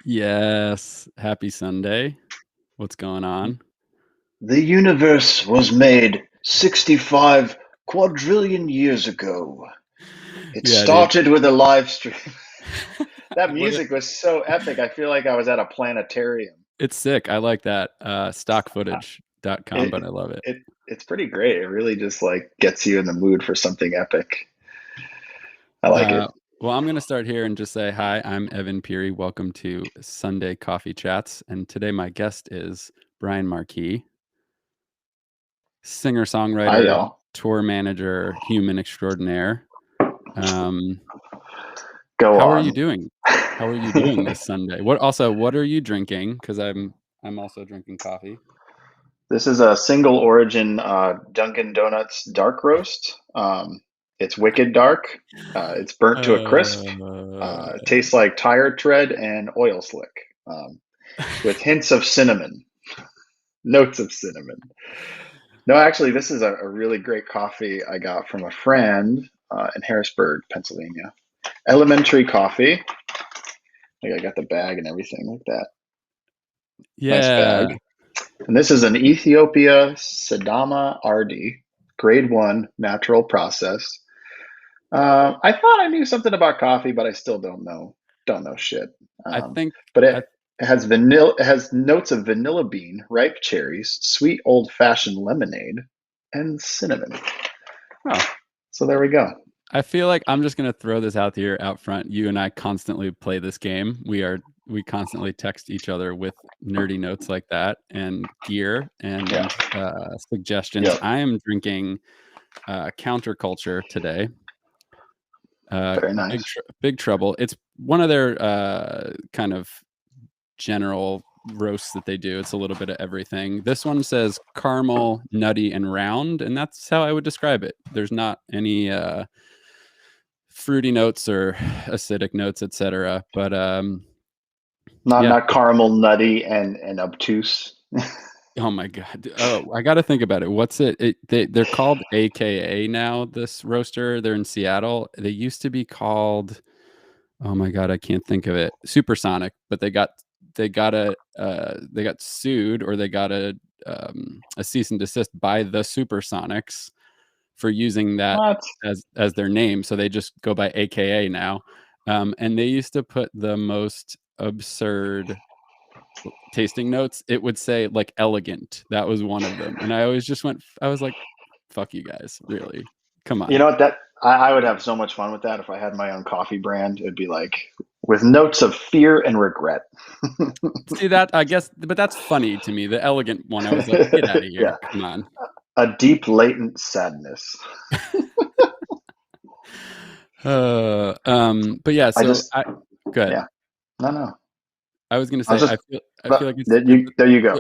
Yes. Happy Sunday. What's going on? The universe was made 65 quadrillion years ago. It Yeah, dude. started with a live stream. That What a, music was so epic. I feel like I was at a planetarium. it's sick. I like that. Uh, Stockfootage.com, but I It, love it. it's pretty great. It really just like gets you in the mood for something epic. I like Uh, it. well, I'm going to start here and just say hi. I'm Evan Peary. Welcome to Sunday Coffee Chats. And today my guest is Brian Marquis, Hi, singer-songwriter, y'all. tour manager, human extraordinaire. Um, Go how are you on. doing? How are you doing this Sunday? What are you drinking? Because I'm also drinking coffee. This is a single origin Dunkin' Donuts dark roast. It's wicked dark. It's burnt to a crisp. Uh, It tastes like tire tread and oil slick, with hints of cinnamon, notes of cinnamon. No, actually, this is a really great coffee I got from a friend in Harrisburg, Pennsylvania. Elementary coffee. Like I got the bag and everything like that. Nice yeah. bag. And this is an Ethiopia Sidama RD, grade one natural process. I thought I knew something about coffee, but I still don't know shit. I Um, think but I it has vanilla. It has notes of vanilla bean, ripe cherries, sweet old fashioned lemonade, and cinnamon. oh, So there we go. I feel like I'm just gonna throw this out here out front. You and I constantly play this game. We constantly text each other with nerdy notes like that and gear Yeah. and suggestions. Yep. I am drinking Counterculture today. Very nice. Big Trouble. It's one of their kind of general roasts that they do. It's a little bit of everything. This one says caramel, nutty, and round, and that's how I would describe it. There's not any fruity notes or acidic notes, etc. But Not yeah. not caramel, nutty, and obtuse. Oh my god. Oh, I got to think about it. What's it? They're called AKA now. This roaster. They're in Seattle. They used to be called. Oh my god, I can't think of it. Supersonic, but they got sued or they got a cease and desist by the Supersonics for using that What? as their name. So they just go by AKA now. And they used to put the most absurd tasting notes. It would say like elegant. That was one of them. And I always just went, I was like, fuck you guys, really. Come You on. know what? I would have so much fun with that if I had my own coffee brand. It'd be like with notes of fear and regret. See that? I guess, but that's funny to me. The elegant one, I was like, get out of Yeah, here. Come on. a deep latent sadness. But yeah, I so just good. Yeah, no. I was gonna I was say, just I feel like there you go.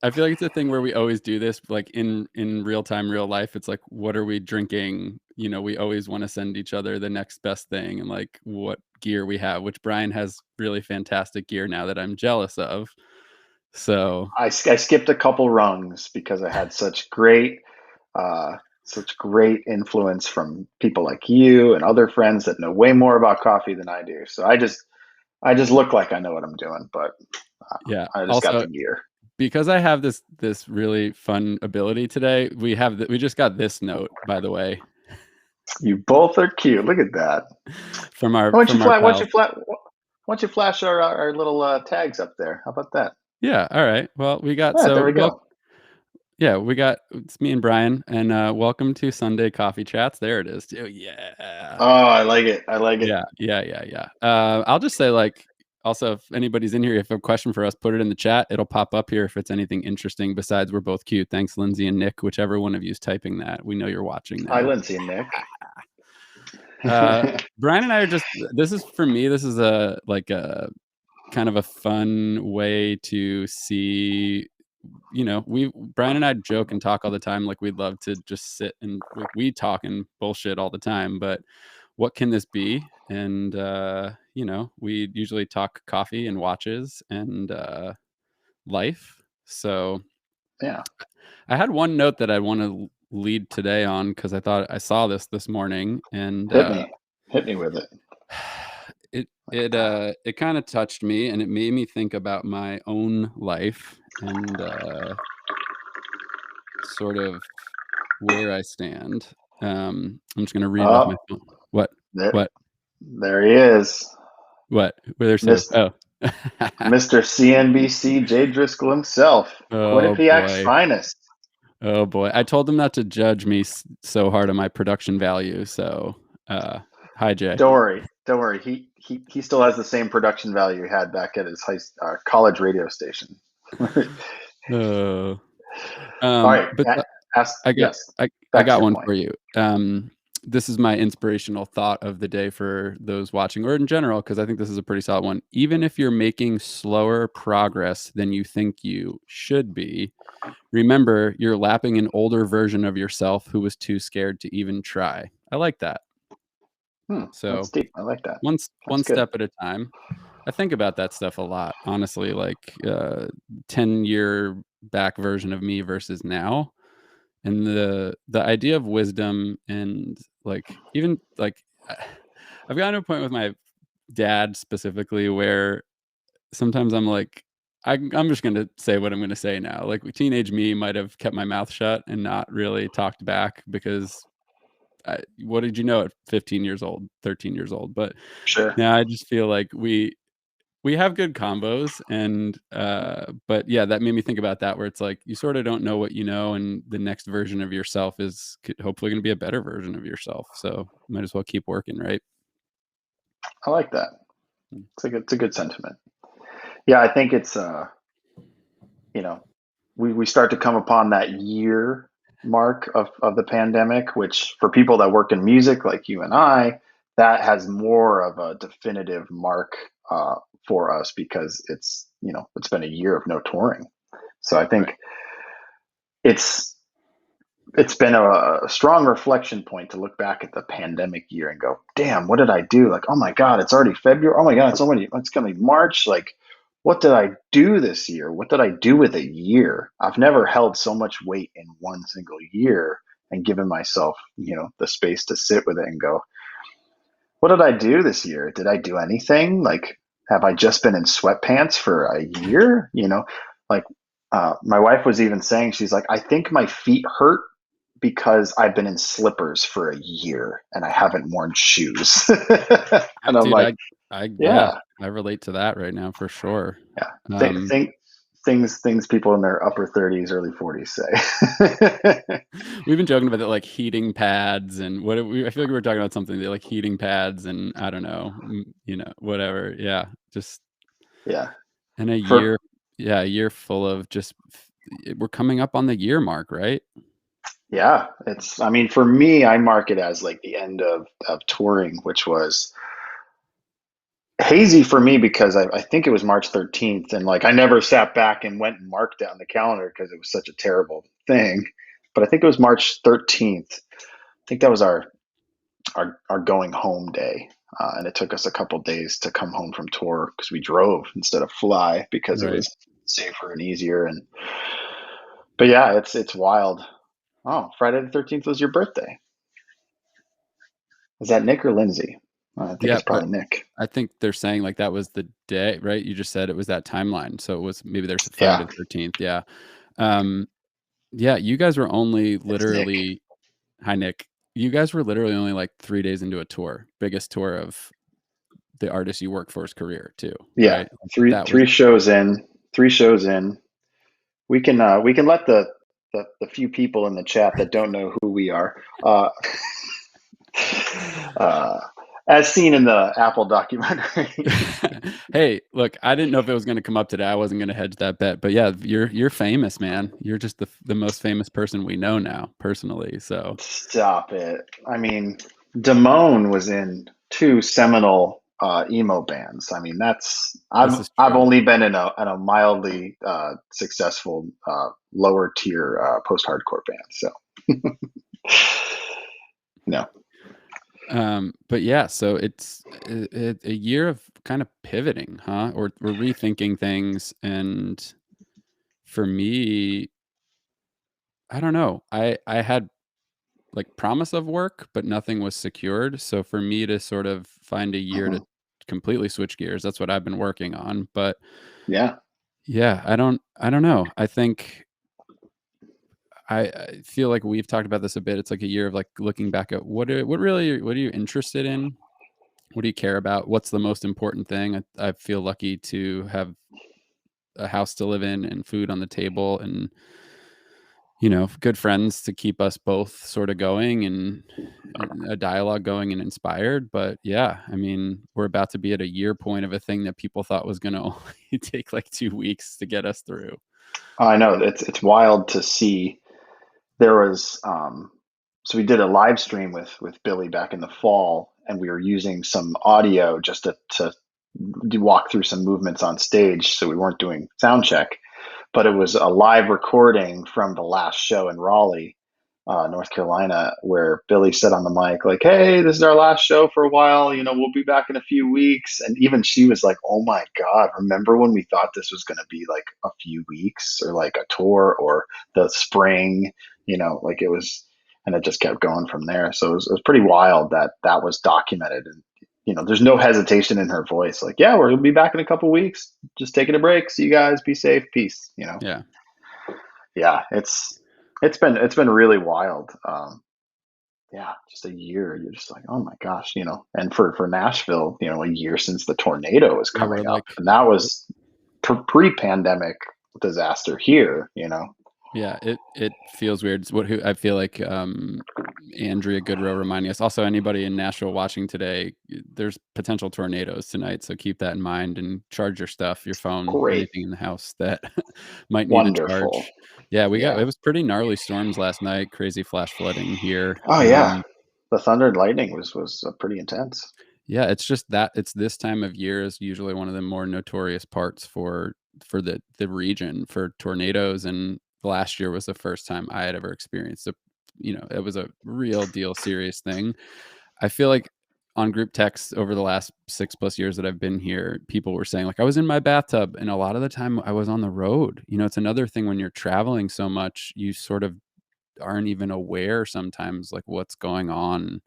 I feel like it's a thing where we always do this, like in real time, real life. It's like, what are we drinking? You know, we always want to send each other the next best thing and like what gear we have. Which Brian has really fantastic gear now that I'm jealous of. So I skipped a couple rungs because I had uh, such great influence from people like you and other friends that know way more about coffee than I do. So I just look like I know what I'm doing, but yeah. I just got Also, the gear. because I have this really fun ability today, we just got this note, by the way, You both are cute. Look at that. Why don't you from our flash? Why don't pal. you flash? Why don't you flash our little tags up there? How about that? Yeah, all right. Well, All right, there we well, go. yeah, it's me and Brian, and welcome to Sunday Coffee Chats. There it is. Oh yeah. Oh, I like it. I like it. Yeah. I'll just say, like, also, if anybody's in here, if you have a question for us, put it in the chat. It'll pop up here if it's anything interesting. Besides, we're both cute. Thanks, Lindsay and Nick, whichever one of you is typing that. We know you're watching Hi, now. Lindsay and Nick. Brian and I are just. This is for me. This is a like a kind of a fun way to see. You know, we Brian and I joke and talk all the time. Like we'd love to just sit and we talk and bullshit all the time, but what can this be? And you know, we usually talk coffee and watches and life. So Yeah, I had one note that I want to lead today on because I thought I saw this morning, and hit me with it. like that? It kind of touched me, and it made me think about my own life and sort of where I stand. I'm just gonna read off my Oh, phone. What? there, What? there he is, What? There's who? Mr. Oh. Mr. CNBC Jay Driscoll himself, Oh Quinnipiac's boy. finest. Oh boy. I told him not to judge me so hard on my production value. So, hi Jay. Don't worry, don't worry. He still has the same production value he had back at his college radio station. All Uh, right, but ask. I got Yes, I back to got your one point. for you. This is my inspirational thought of the day for those watching, or in general, because I think this is a pretty solid one. Even if you're making slower progress than you think you should be, remember you're lapping an older version of yourself who was too scared to even try. I like that. That's So deep. I like that. That's one good. step at a time. I think about that stuff a lot, honestly, like 10-year back version of me versus now. And the idea of wisdom and like even like I've gotten to a point with my dad specifically where sometimes I'm like I'm just going to say what I'm going to say now. Like teenage me might have kept my mouth shut and not really talked back because what did you know at 15 years old, 13 years old? But Sure. now I just feel like we have good combos and but yeah, that made me think about that where it's like you sort of don't know what you know and the next version of yourself is hopefully going to be a better version of yourself, so might as well keep working, right? I like that. It's a good sentiment. Yeah, I think it's you know, we start to come upon that year mark of the pandemic, which for people that work in music like you and I, that has more of a definitive mark for us because it's been a year of no touring. So I Right. think it's it's been a strong reflection point to look back at the pandemic year and go, damn, what did I do? Like, oh my God, it's already February. Oh my God, it's going to be March. Like, what did I do this year? What did I do with a year? I've never held so much weight in one single year and given myself, the space to sit with it and go, what did I do this year? Did I do anything? Like, have I just been in sweatpants for a year? Like, my wife was even saying, she's like, I think my feet hurt because I've been in slippers for a year and I haven't worn shoes. And I'm Dude, like, yeah, yeah, I relate to that right now for sure. yeah. um Things people in their upper 30s, early 40s say. we've been joking about it, like heating pads and I feel like we were talking about something that like heating pads and I don't know, whatever, yeah, just Yeah. in a For year, yeah, a year full of just we're coming up on the year mark, right? Yeah, I mean, for me, I mark it as like the end of touring, which was hazy for me because I think it was March 13th. And like, I never sat back and went and marked down the calendar because it was such a terrible thing. But I think it was March 13th. I think that was our going home day. And it took us a couple days to come home from tour because we drove instead of fly because it Right. was safer and easier. But yeah, it's wild. Oh, Friday the 13th was your birthday. Is that Nick or Lindsay? I think Yeah, it's but probably Nick. I think they're saying like that was the day, right? You just said it was that timeline, so it was maybe there's Friday Yeah, the 13th. Yeah. um yeah, you guys were only it's Nick. literally, hi Nick, you guys were literally only like 3 days into a tour, biggest tour of the artist you work for's career too, Yeah, right? Like, three that was three shows in. 3 shows in. We can let the few people in the chat that don't know who we are, uh, as seen in the Apple documentary. hey, look, I didn't know if it was going to come up today. I wasn't going to hedge that bet, but yeah, you're famous, man. You're just the most famous person we know now, personally. So Stop it. I mean, Damone was in two seminal emo bands. I mean, that's this I've is I've true. only been in a mildly successful lower tier post hardcore band. So no. But yeah, so it's a year of kind of pivoting, huh? Or we're rethinking things, and for me, I don't know. I had like promise of work, but nothing was secured. So for me to sort of find a year to Mhm. completely switch gears. That's what I've been working on. But Yeah. yeah, I don't know. I think I feel like we've talked about this a bit. It's like a year of like looking back at what are you interested in? What do you care about? What's the most important thing? I feel lucky to have a house to live in and food on the table and good friends to keep us both sort of going and a dialogue going and inspired. But yeah, I mean, we're about to be at a year point of a thing that people thought was going to only take like 2 weeks to get us through. I know it's wild to see. There was so we did a live stream with Billy back in the fall, and we were using some audio just to walk through some movements on stage. So we weren't doing sound check, but it was a live recording from the last show in Raleigh, North Carolina, where Billy said on the mic, like, "Hey, this is our last show for a while. We'll be back in a few weeks." And even she was like, "Oh my God, remember when we thought this was going to be like a few weeks or like a tour or the spring? Like it was." And it just kept going from there. So it was pretty wild that that was documented. And there's no hesitation in her voice. Like, yeah, we're gonna be back in a couple weeks. Just taking a break. See you guys. Be safe. Peace. Yeah. Yeah, it's been really wild. Yeah, just a year. You're just like, oh my gosh. And for Nashville, a year since the tornado was Yeah, we're coming up, like and that was pre-pandemic disaster here. yeah, it feels weird. It's who I feel like Andrea Goodrow reminding us. Also, anybody in Nashville watching today, there's potential tornadoes tonight, so keep that in mind and charge your stuff, your phone, Great, anything in the house that might need a wonderful. charge. Yeah, it Yeah. was pretty gnarly storms last night, crazy flash flooding here. Oh yeah, the thunder and lightning was pretty intense. Yeah, it's just that it's this time of year is usually one of the more notorious parts for the region for tornadoes, and last year was the first time I had ever experienced it was a real deal serious thing. I feel like on group texts over the last 6+ years that I've been here, people were saying like I was in my bathtub, and a lot of the time I was on the road. It's another thing when you're traveling so much, you sort of aren't even aware sometimes like what's going on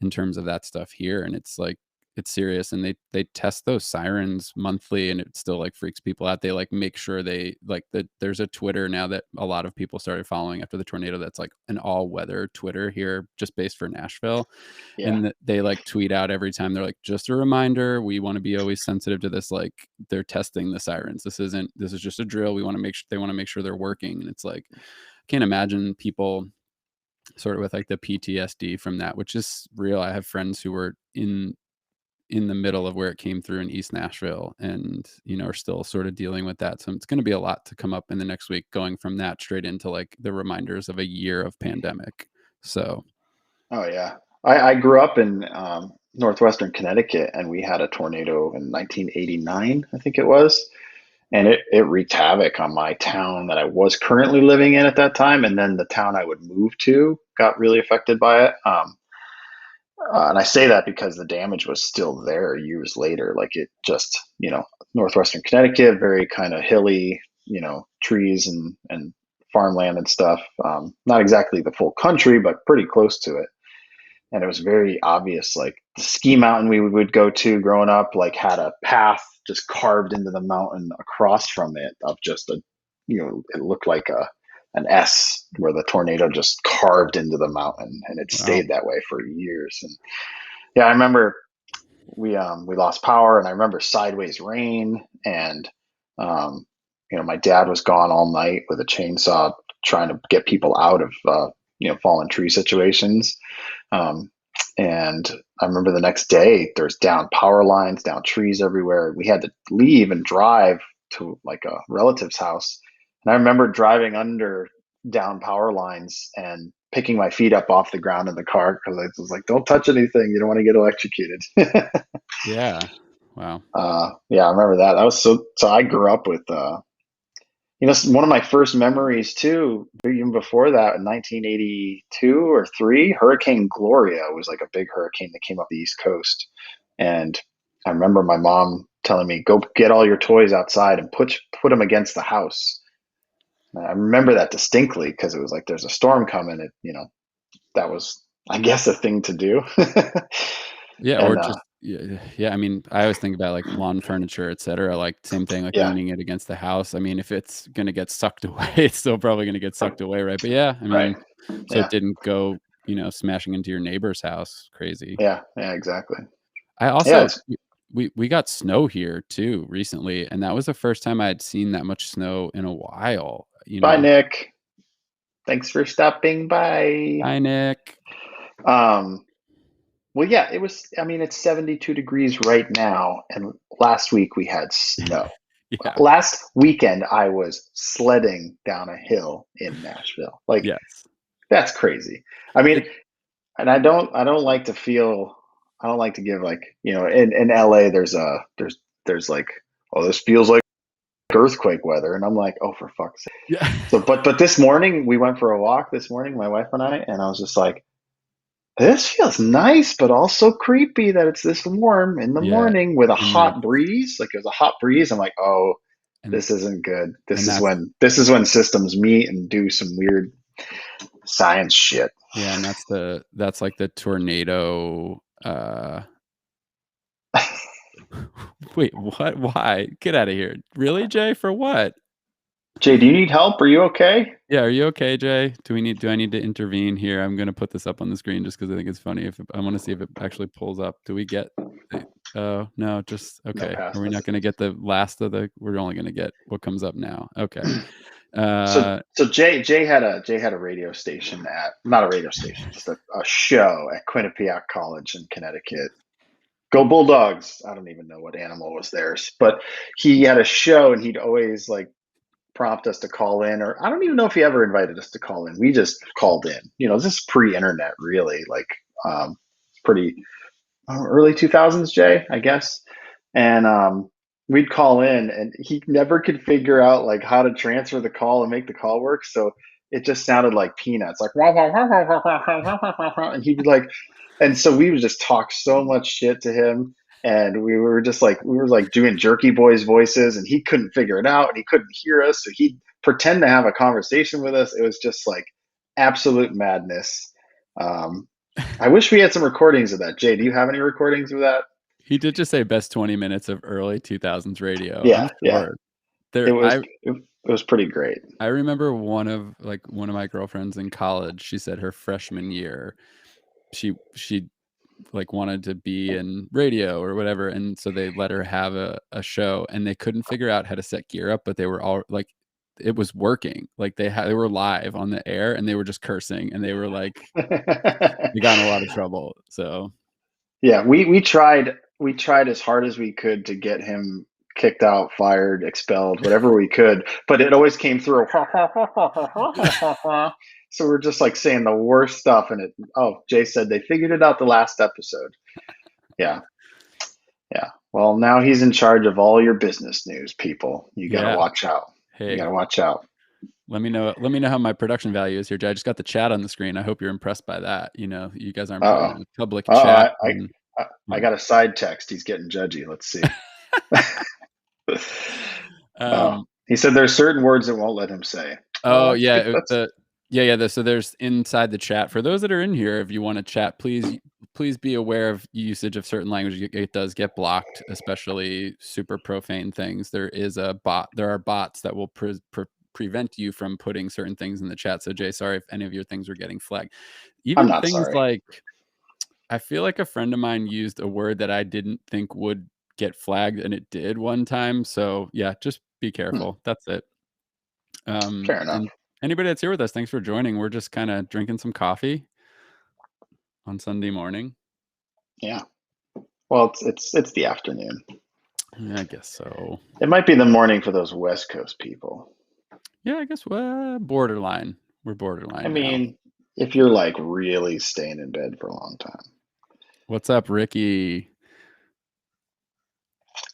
in terms of that stuff here, and it's like it's serious, and they test those sirens monthly, and it still like freaks people out. They like make sure they like that there's a Twitter now that a lot of people started following after the tornado that's like an all-weather Twitter here just based for Nashville, Yeah. and they like tweet out every time. They're like, just a reminder, we want to be always sensitive to this, like they're testing the sirens. This is just a drill. We want to make sure they want to make sure they're working, and it's like can't imagine people sort of with like the PTSD from that, which is real. I have friends who were in the middle of where it came through in East Nashville and are still sort of dealing with that. So it's going to be a lot to come up in the next week going from that straight into like the reminders of a year of pandemic. So Oh yeah. I grew up in northwestern Connecticut, and we had a tornado in 1989, I think it was, and it wreaked havoc on my town that I was currently living in at that time, and then the town I would move to got really affected by it. And I say that because the damage was still there years later. Like it just, northwestern Connecticut, very kind of hilly, trees and farmland and stuff. Not exactly the full country, but pretty close to it. And it was very obvious. Like the ski mountain we would go to growing up, like had a path just carved into the mountain across from it of just it looked like an S where the tornado just carved into the mountain, and it wow. stayed that way for years. And yeah, I remember we lost power, and I remember sideways rain, and my dad was gone all night with a chainsaw trying to get people out of fallen tree situations. Um, and I remember the next day there's down power lines, down trees everywhere. We had to leave and drive to like a relative's house. And I remember driving under down power lines and picking my feet up off the ground in the car because I was like, don't touch anything. You don't want to get electrocuted. Yeah. Wow. Yeah, I remember that. That was so I grew up with, one of my first memories too, even before that in 1982 or three, Hurricane Gloria was like a big hurricane that came up the East Coast. And I remember my mom telling me, go get all your toys outside and put them against the house. And I remember that distinctly because it was like, there's a storm coming. That was, I guess, a thing to do. Yeah, or And just Yeah, I mean, I always think about, like, lawn furniture, etcetera, like, same thing, like, Yeah, leaning it against the house. I mean, if it's gonna get sucked away, it's still probably gonna get sucked away, right? But yeah, I right. mean, so it Yeah, didn't go, smashing into your neighbor's house, crazy. yeah, yeah, exactly. I Yeah, also it's we got snow here too recently, and that was the first time I had seen that much snow in a while, you bye, know? Nick. Thanks for stopping by. "Hi, Nick." Um, well, yeah, it was. I mean, it's 72 degrees right now, and last week we had snow. Yeah, Last weekend I was sledding down a hill in Nashville. Like yes. that's crazy. I mean, It and I don't like to feel I don't like to give like, in LA there's like, oh, this feels like earthquake weather, and I'm like, oh, for fuck's sake. yeah. So but this morning we went for a walk this morning, my wife and I, and I was just like, this feels nice, but also creepy that it's this warm in the Yeah, morning with a and that hot breeze. Like it was a hot breeze. I'm like, oh, and this isn't good. and that's This is when systems meet and do some weird science shit. yeah, and that's like the tornado, wait, what? Why? Get out of here. Really, Jay? For what? Jay, do you need help? Are you okay? Yeah, are you okay, Jay? Do I need to intervene here? I'm gonna put this up on the screen just because I think it's funny. If I wanna see if it actually pulls up. Do we get the oh, no, just No, okay. Are pass we not this. gonna get the last of the we're only gonna get what comes up now. Okay. So Uh, so Jay had a radio station at not a radio station, just a show at Quinnipiac College in Connecticut. Go Bulldogs! I don't even know what animal was theirs, but he had a show and he'd always like prompt us to call in, or I don't even know if he ever invited us to call in. We just called in. This is pre-internet, really. Like, pretty early 2000s, Jay, I guess. And we'd call in, and he never could figure out like how to transfer the call and make the call work. So it just sounded like peanuts, like wah, wah, wah, wah, wah, wah, wah, wah, wah. And he'd be like, and so we would just talk so much shit to him. And we were like doing Jerky Boys voices, and he couldn't figure it out, and he couldn't hear us, so he'd pretend to have a conversation with us. It was just like absolute madness. Um, I wish we had some recordings of that. Jay, do you have any recordings of that? he did just say best 20 minutes of early 2000s radio. I'm Yeah, yeah. sure. It There was it was pretty great. I remember one of my girlfriends in college, she said her freshman year, she like wanted to be in radio or whatever, and so they let her have a show, and they couldn't figure out how to set gear up, but they were all like it was working. Like they were live on the air and they were just cursing and they were like they got in a lot of trouble. So Yeah, we tried as hard as we could to get him kicked out, fired, expelled, whatever we could, but it always came through. So we're just like saying the worst stuff, and Jay said they figured it out the last episode. Yeah, yeah. Well, now he's in charge of all your business news, people. You got to yeah. watch out. You got Hey, to watch out. let me know how my production value is here, Jay. I just got the chat on the screen. I hope you're impressed by that. You guys aren't putting Uh in a public oh. chat I, and I I yeah. got a side text. He's getting judgy. Let's see. Oh, Um, he said there's certain words that won't let him say. Well, oh that's yeah, good. That's so there's inside the chat for those that are in here. If you want to chat, please be aware of usage of certain language. It does get blocked, especially super profane things. There are bots that will prevent you from putting certain things in the chat. So Jay, sorry if any of your things were getting flagged. I'm Even not things sorry. like I feel like a friend of mine used a word that I didn't think would get flagged, and it did one time. So yeah, just be Hmm, careful. That's it. fair enough. And anybody that's here with us, thanks for joining. We're just kind of drinking some coffee on Sunday morning. Yeah. Well, it's the afternoon. Yeah, I guess so. It might be the morning for those West Coast people. Yeah, I guess borderline. We're I borderline now. mean, if you're like really staying in bed for a long time, What's up, Ricky?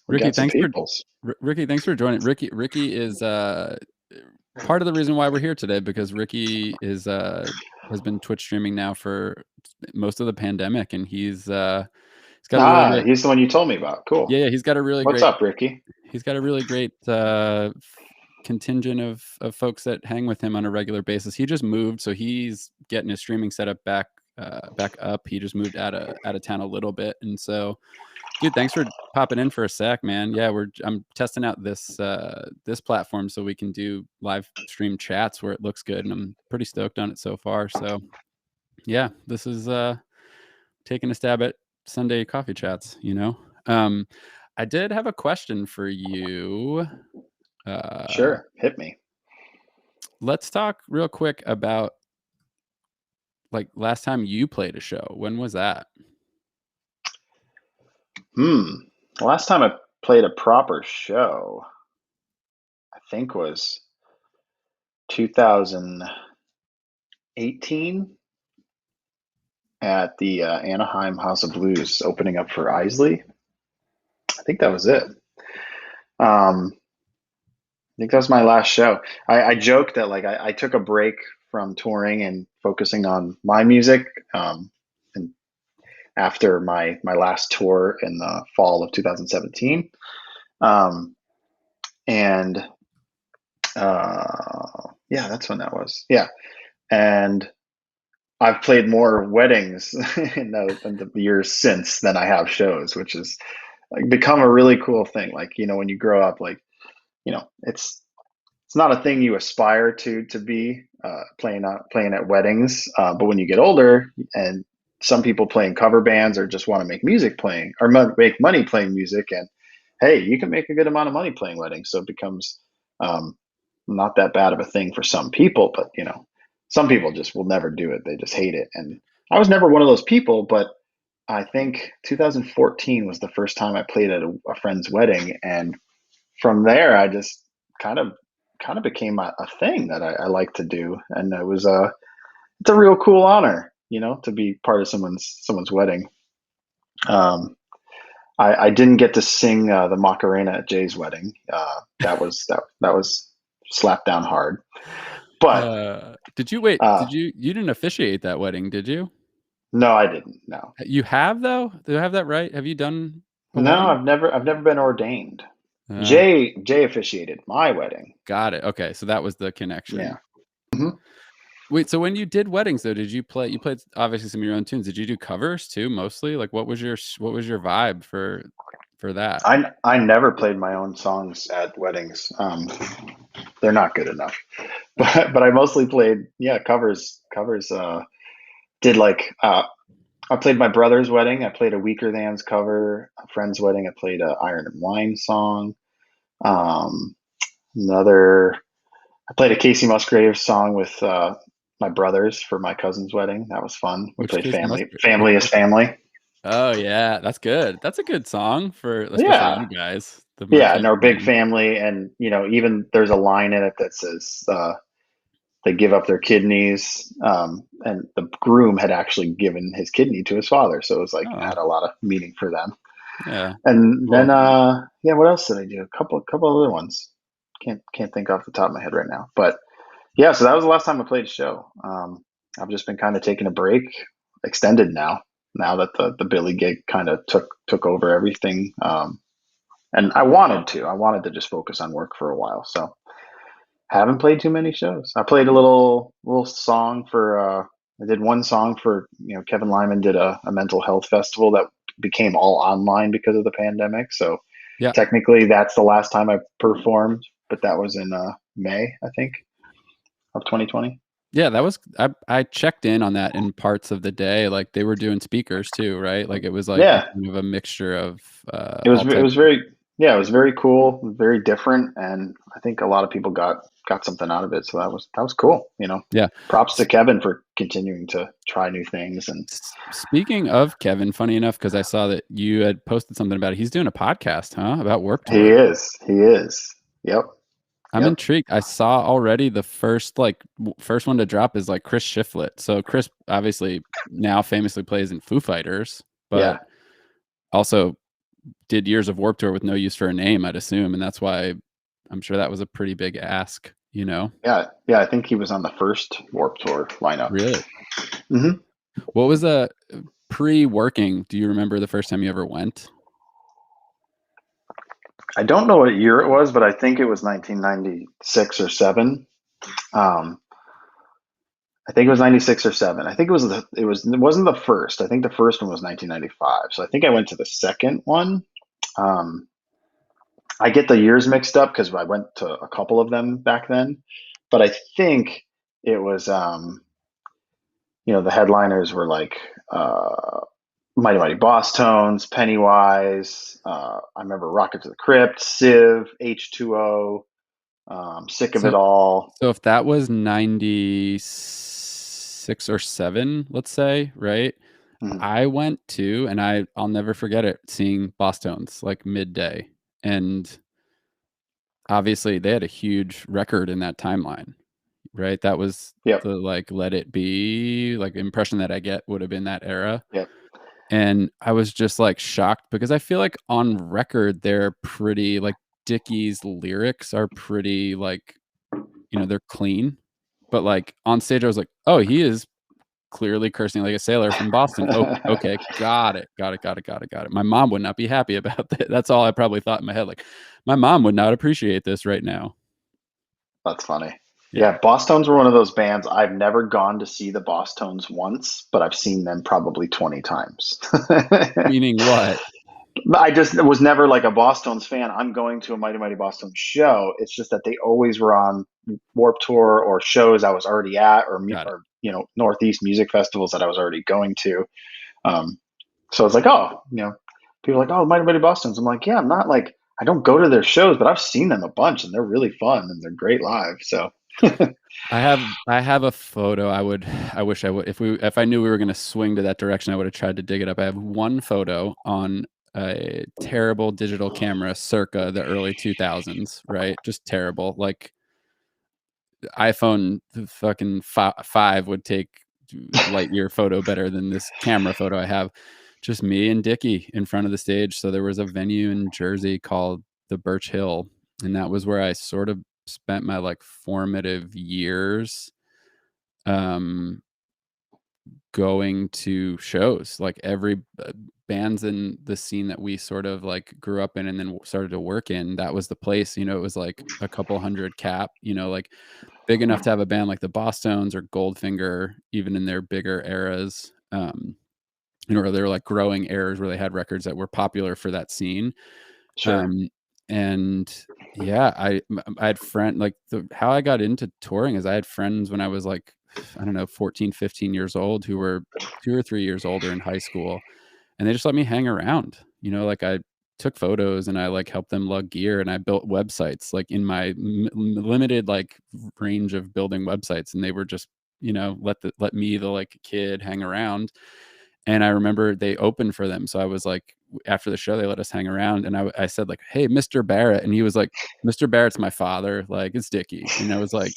we got some peoples. Ricky, thanks for joining. Ricky is part of the reason why we're here today because Ricky is has been Twitch streaming now for most of the pandemic, and he's got a really Ah, great he's the one you told me about. Cool. yeah, he's got a really What's great up, Ricky? he's got a really great contingent of folks that hang with him on a regular basis. He just moved, so he's getting his streaming setup back back up. He just moved out of town a little bit, and so, dude, thanks for popping in for a sec, man. Yeah, I'm testing out this platform so we can do live stream chats where it looks good, and I'm pretty stoked on it so far. So yeah, this is taking a stab at Sunday coffee chats. I did have a question for you. Sure, hit me. Let's talk real quick about like last time you played a show. When was that? The last time I played a proper show, I think was 2018 at the Anaheim House of Blues, opening up for Isley. I think that was it. I think that was my last show. I joke that like I took a break from touring and focusing on my music. And after my last tour in the fall of 2017, and yeah, that's when that was. Yeah, and I've played more weddings in the years since than I have shows, which is like become a really cool thing. Like, when you grow up, like, it's not a thing you aspire to be playing at weddings, but when you get older, and some people play in cover bands or just want to make music playing or make money playing music, and hey, you can make a good amount of money playing weddings, so it becomes um, not that bad of a thing for some people. But some people just will never do it, they just hate it, and I was never one of those people. But I think 2014 was the first time I played at a friend's wedding, and from there I just kind of became a thing that I like to do, and it's a real cool honor, to be part of someone's wedding. I didn't get to sing the Macarena at Jay's wedding. That was slapped down hard. But Did you wait? uh, You didn't officiate that wedding, did you? no, I didn't. No, You have though? Do I have that right? Have you done a no, wedding? I've never been ordained. Uh, Jay officiated my wedding. got it. Okay, so that was the connection. Yeah. Mhm. Wait, so when you did weddings though, did you play? You played obviously some of your own tunes. Did you do covers too, mostly? Like, what was your vibe for that? I never played my own songs at weddings. They're not good enough. But I mostly played, yeah, covers. Did like I played my brother's wedding. I played a Weaker Thans cover. A friend's wedding, I played a Iron and Wine song. Um, another, I played a Casey Musgraves song with my brothers for my cousin's wedding. That was fun. We Which played case must Family. Family is Family. Oh yeah, that's good. That's a good song for especially Yeah, you guys, the yeah, Marquis and our big family. family, and even there's a line in it that says they give up their kidneys, and the groom had actually given his kidney to his father, so it was like Oh had a lot of meaning for them. yeah, And then cool. yeah, what else did I do? A couple other ones. Can't think off the top of my head right now. But yeah, so that was the last time I played a show. I've just been kind of taking a break, extended now. Now that the Billy gig kind of took over everything, and I wanted to just focus on work for a while. So haven't played too many shows. I played a little song for. I did one song for Kevin Lyman did a mental health festival that became all online because of the pandemic. So Yeah. technically, that's the last time I performed, but that was in May, I think, of 2020. Yeah, that was I checked in on that in parts of the day. Like they were doing speakers too, right? Like it was like a Yeah, kind of a mixture of it was all it was types of. very yeah, it was very cool, very different, and I think a lot of people got something out of it. So that was cool. Yeah. Props to Kevin for continuing to try new things. And Speaking of Kevin, funny enough, because I saw that you had posted something about it. He's doing a podcast, huh? About Warp he Tour. is, he is. Yep, I'm yep, intrigued. I saw already the first one to drop is like Chris Shiflett. So Chris obviously now famously plays in Foo Fighters, yeah, but also did years of Warp Tour with no use for a name, I'd assume, and that's why I'm sure that was a pretty big ask. yeah, yeah. I think he was on the first Warp Tour lineup. Really. hmm What was the pre-working? Do you remember the first time you ever went? I don't know what year it was, but I think it was 1996 or seven. Um, I think it was 96 or 7. I think it wasn't the first. I think the first one was 1995. So I think I went to the second one. Um, I get the years mixed up because I went to a couple of them back then, but I think it was the headliners were like Mighty Mighty Boss Tones, Pennywise. I remember Rocket to the Crypt, Civ, H2O, Sick of It So All. so if that was 96 or 7, let's say, right? Mhm. I went to, and I'll never forget it, seeing Boss Tones like midday. And obviously they had a huge record in that timeline, right? That was Yep, the like Let It Be like impression that I get would have been that era. yep, And I was just like shocked because I feel like on record they're pretty like Dickie's lyrics are pretty like, they're clean. But like on stage I was like, "Oh, he is clearly cursing like a sailor from Boston. Oh, okay, got it, got it, got it, got it, got it." My mom would not be happy about that. That's all I probably thought in my head. Like, my mom would not appreciate this right now. that's funny. Yeah. Yeah, Boss Tones were one of those bands. I've never gone to see the Boss Tones once, but I've seen them probably 20 times. Meaning what? I just was never like a Boston's fan. I'm going to a Mighty Mighty Boston show. It's just that they always were on Warped Tour or shows I was already at, Got it. or Northeast music festivals that I was already going to. Um, so it's like, oh, people are like, oh, Mighty Mighty Boston's. I'm like, yeah, I'm not like I don't go to their shows, but I've seen them a bunch and they're really fun and they're great live. So I have a photo. I wish I would if I knew we were going to swing to that direction, I would have tried to dig it up. I have one photo on a terrible digital camera circa the early 2000s, right? Just terrible. Like iPhone fucking 5 would take light year photo better than this camera photo I have. Just me and Dickie in front of the stage. So there was a venue in Jersey called the Birch Hill, and that was where I sort of spent my like formative years um going to shows. Like every bands in the scene that we sort of like grew up in and then started to work in, that was the place. It was like a couple hundred cap, like big enough to have a band like the Bosstones or Goldfinger, even in their bigger eras, or they're like growing eras where they had records that were popular for that scene. sure, Um, and yeah, I had like how I got into touring is I had friends when I was like, I don't know, 14, 15 years old who were 2 or 3 years older in high school, and they just let me hang around. Like I took photos and I like helped them lug gear and I built websites like in my limited like range of building websites, and they were just let me, the like kid, hang around. And I remember they opened for them, so I was like, after the show they let us hang around, and I said like, "Hey, Mr. Barrett," and he was like, "Mr. Barrett's my father, like it's Dickie." And I was like,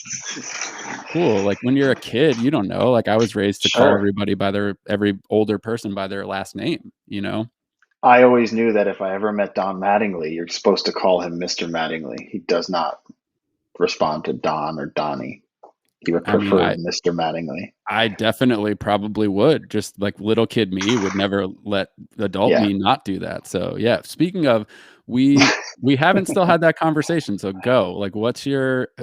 cool. Like when you're a kid, you don't know. Like I was raised to call sure. everybody by every older person by their last name. I always knew that if I ever met Don Mattingly, you're supposed to call him Mr. Mattingly. He does not respond to Don or Donnie. He would I mean, prefer I Mr. Mattingly. I definitely probably would. Just like little kid me would never let adult Yeah. me not do that. So yeah, speaking of, we haven't still had that conversation. So go. Like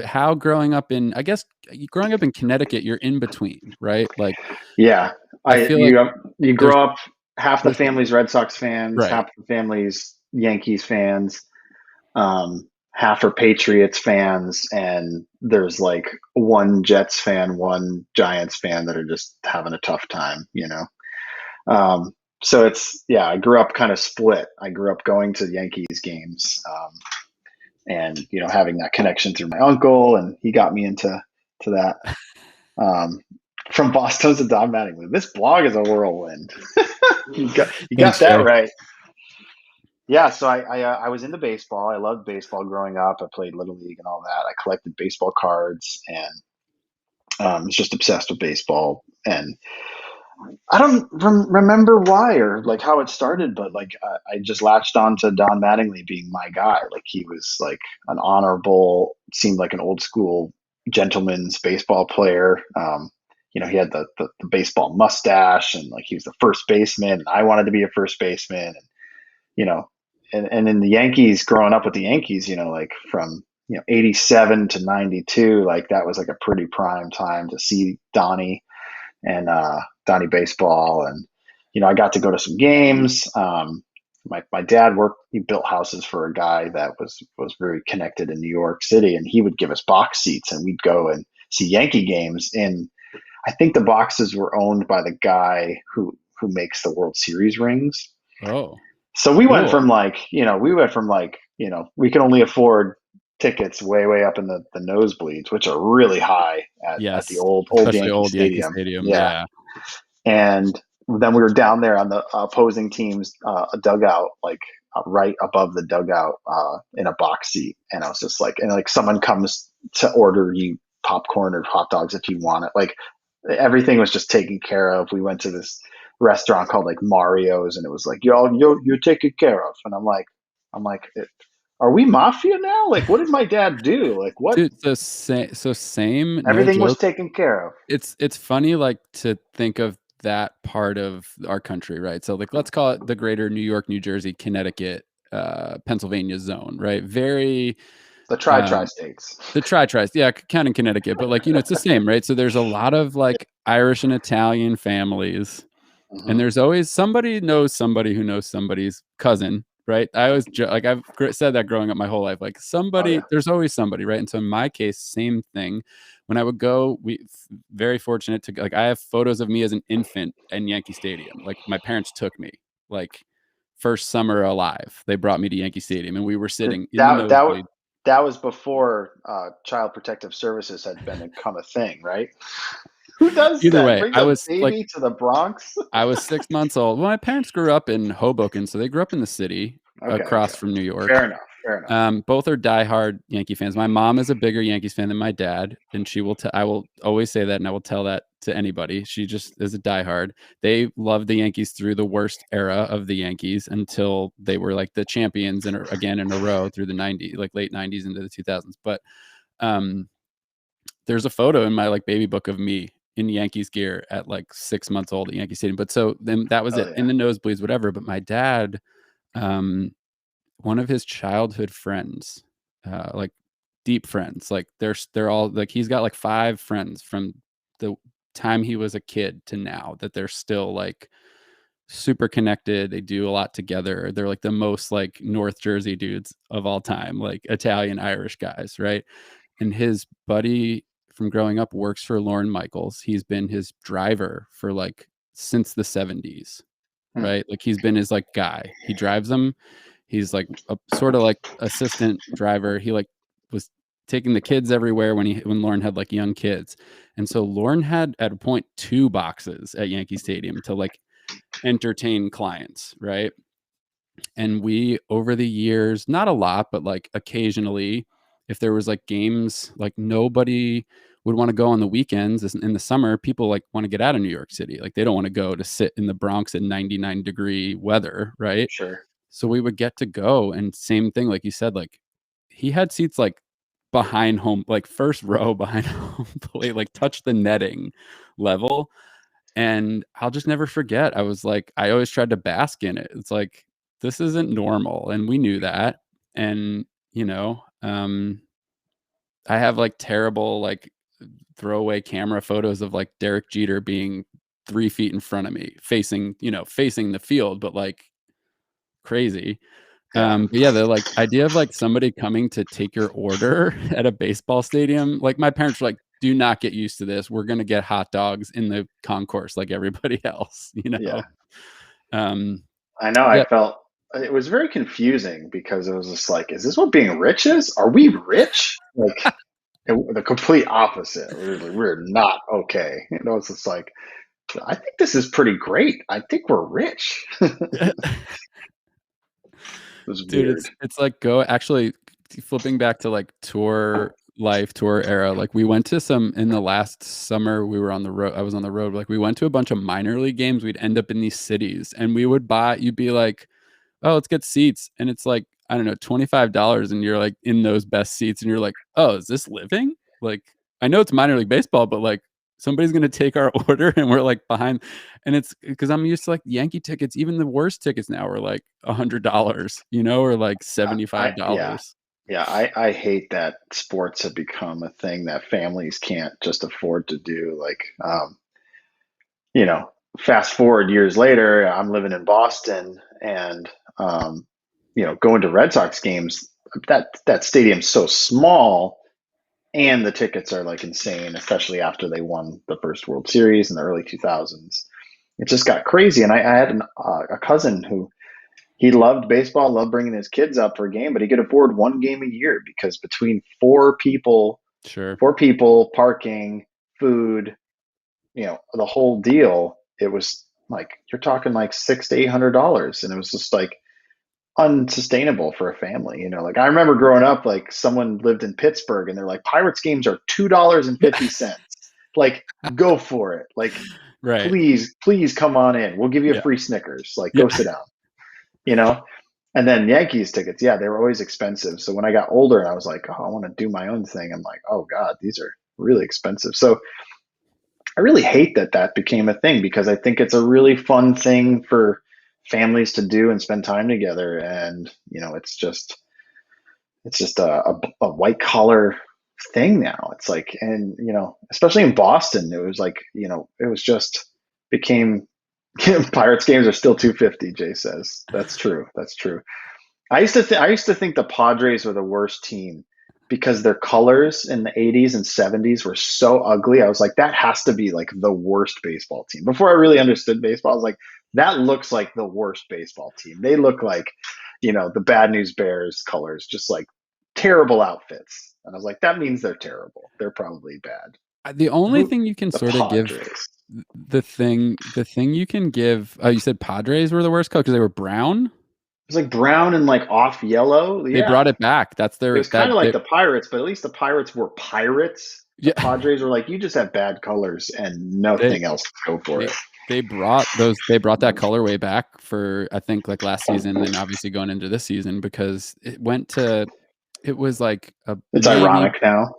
how growing up in, I guess growing up in Connecticut, you're in between, right? Like Yeah. I I feel like you there's grow up half the there's family's Red Sox fans, right. half the family's Yankees fans, half are Patriots fans, and there's like one Jets fan, one Giants fan that are just having a tough time. So I grew up kind of split. I grew up going to Yankees games, and having that connection through my uncle, and he got me into that. Um, from Boston to Don Mattingly, this blog is a whirlwind. You got Thanks, that Jay. right. Yeah, so I was into baseball. I loved baseball growing up. I played little league and all that. I collected baseball cards and was just obsessed with baseball. And I don't remember why or like how it started, but like I just latched on to Don Mattingly being my guy. Like he was like an honorable, seemed like an old school gentleman's baseball player. He had the baseball mustache and like he was the first baseman, and I wanted to be a first baseman. You know, and in the Yankees, growing up with the Yankees, like from '87 to '92, like that was like a pretty prime time to see Donnie and Donnie baseball, and I got to go to some games. My dad worked; he built houses for a guy that was very connected in New York City, and he would give us box seats, and we'd go and see Yankee games. And I think the boxes were owned by the guy who makes the World Series rings. Oh, So we went cool. from we can only afford tickets way up in the nosebleeds, which are really high at the Yes, old especially Yankee old Yankee Stadium. Stadium. Yeah, Yeah. and then we were down there on the opposing team's dugout, like right above the dugout in a box seat, and I was just like, and like someone comes to order you popcorn or hot dogs if you want it, like everything was just taken care of. We went to this restaurant called like Mario's, and it was like, you're taken care of, and I'm like, are we mafia now? Like, what did my dad do? Like, what? Dude, so same, no Everything was joke. taken care of. It's funny, like, to think of that part of our country, right? So, like, let's call it the greater New York, New Jersey, Connecticut, Pennsylvania zone, right? Very, The um, tri-states. the tri-tris, yeah, counting Connecticut, but, like, it's the same, right? So there's a lot of, like, Irish and Italian families, and Hmm. there's always somebody knows somebody who knows somebody's cousin, right? I always like I've said that growing up my whole life, like Oh yeah. there's always somebody, right? And so in my case, same thing. When I would go, very fortunate to, like, I have photos of me as an infant in Yankee Stadium. Like, my parents took me, like, first summer alive. They brought me to Yankee Stadium, and we were sitting in the That that nosebleed. that was before Child Protective Services had become a thing, right? Who does Either that? way, Brings a like, baby to the Bronx? I was 6 months old. Well, my parents grew up in Hoboken, so they grew up in the city Okay, across okay. from New York. Fair enough. Fair enough. Both are diehard Yankee fans. My mom is a bigger Yankees fan than my dad, and I will always say that, and I will tell that to anybody. She just is a diehard. They loved the Yankees through the worst era of the Yankees until they were like the champions again in a row through the '90s, like late '90s into the 2000s. But um, there's a photo in my, like, baby book of me in Yankees gear at like 6 months old at Yankee Stadium. But so then that was Oh it, yeah. in the nosebleeds, whatever. But my dad, um, one of his childhood friends, like, deep friends, like, they're all like, he's got like 5 friends from the time he was a kid to now that they're still, like, super connected. They do a lot together. They're like the most, like, North Jersey dudes of all time, like Italian Irish guys, right? And his buddy from growing up works for Lorne Michaels. He's been his driver for, like, since the '70s, Hmm. right? Like, he's been his, like, guy. He drives them. He's like a sort of like assistant driver. He, like, was taking the kids everywhere when Lauren had, like, young kids. And so Lauren had at a point 2 boxes at Yankee Stadium to, like, entertain clients, right? And we, over the years, not a lot, but, like, occasionally, if there was, like, games, like, nobody would want to go on the weekends in the summer. People, like, want to get out of New York City. Like, they don't want to go to sit in the Bronx in 99-degree weather, right? Sure. So we would get to go, and same thing, like you said, like, he had seats, like, behind home, like, first row behind home plate, like, touch the netting level. And I'll just never forget. I was like, I always tried to bask in it. It's like, this isn't normal. And we knew that. And, I have, like, terrible, like, throwaway camera photos of, like, Derek Jeter being 3 feet in front of me, facing the field, but, like, crazy. Yeah. But yeah, the, like, idea of, like, somebody coming to take your order at a baseball stadium, like, my parents were like, "Do not get used to this. We're gonna get hot dogs in the concourse like everybody else," you Yeah. know? Um, I know. I yeah. felt it was very confusing because it was just like, is this what being rich is? Are we rich? Like the complete opposite. We're not okay. It's just like, I think this is pretty great. I think we're rich. It was Dude, weird. it's like, go actually, flipping back to, like, tour life, tour era, like, we went to some in the last summer. We were on the road. I was on the road. Like, we went to a bunch of minor league games. We'd end up in these cities, and you'd be like, "Oh, let's get seats." And it's like, I don't know, $25, and you're, like, in those best seats, and you're like, "Oh, is this living?" Like, I know it's minor league baseball, but, like, somebody's gonna take our order, and we're, like, behind. And it's because I'm used to, like, Yankee tickets. Even the worst tickets now are, like, $100, or, like, Yeah. $75. Yeah, I hate that sports have become a thing that families can't just afford to do. Like, you know, fast forward years later, I'm living in Boston, and um, going to Red Sox games. That stadium's so small, and the tickets are like insane, especially after they won the first World Series in the early 2000s. It just got crazy, and I had a cousin who he loved baseball, loved bringing his kids up for a game, but he could afford one game a year because between Sure. four people, parking, food, the whole deal, it was like you're talking like $600 to $800, and it was just like unsustainable for a family. Like I remember growing up, like someone lived in Pittsburgh, and they're like, Pirates games are $2.50. Like, go for it. Like, Right. please come on in. We'll give you a Yeah. free Snickers. Like, Yeah. go sit down. You know. And then Yankees tickets, yeah, they were always expensive. So when I got older and I was like, oh, I want to do my own thing, I'm like, oh God, these are really expensive. So I really hate that that became a thing because I think it's a really fun thing for families to do and spend time together. And it's just a white collar thing now. It's like, and especially in Boston, it was like, it was just became Pirates games are still 250. Jay says that's true. That's true. I used to think the Padres were the worst team because their colors in the 80s and 70s were so ugly. I was like, that has to be like the worst baseball team. Before I really understood baseball, I was like, that looks like the worst baseball team. They look like, the Bad News Bears colors, just like terrible outfits. And I was like, that means they're terrible. They're probably bad. The only Who thing you can the sort of give Padres? the thing you can give, oh, you said Padres were the worst color because they were brown? It was like brown and like off yellow. They Yeah. brought it back. That's It their was kind that of like they, the Pirates, but at least the Pirates were pirates. The yeah, Padres were like, you just have bad colors and they nothing else. Go for they it. they brought that colorway back for I think like last season and obviously going into this season because it was like a It's navy. ironic now.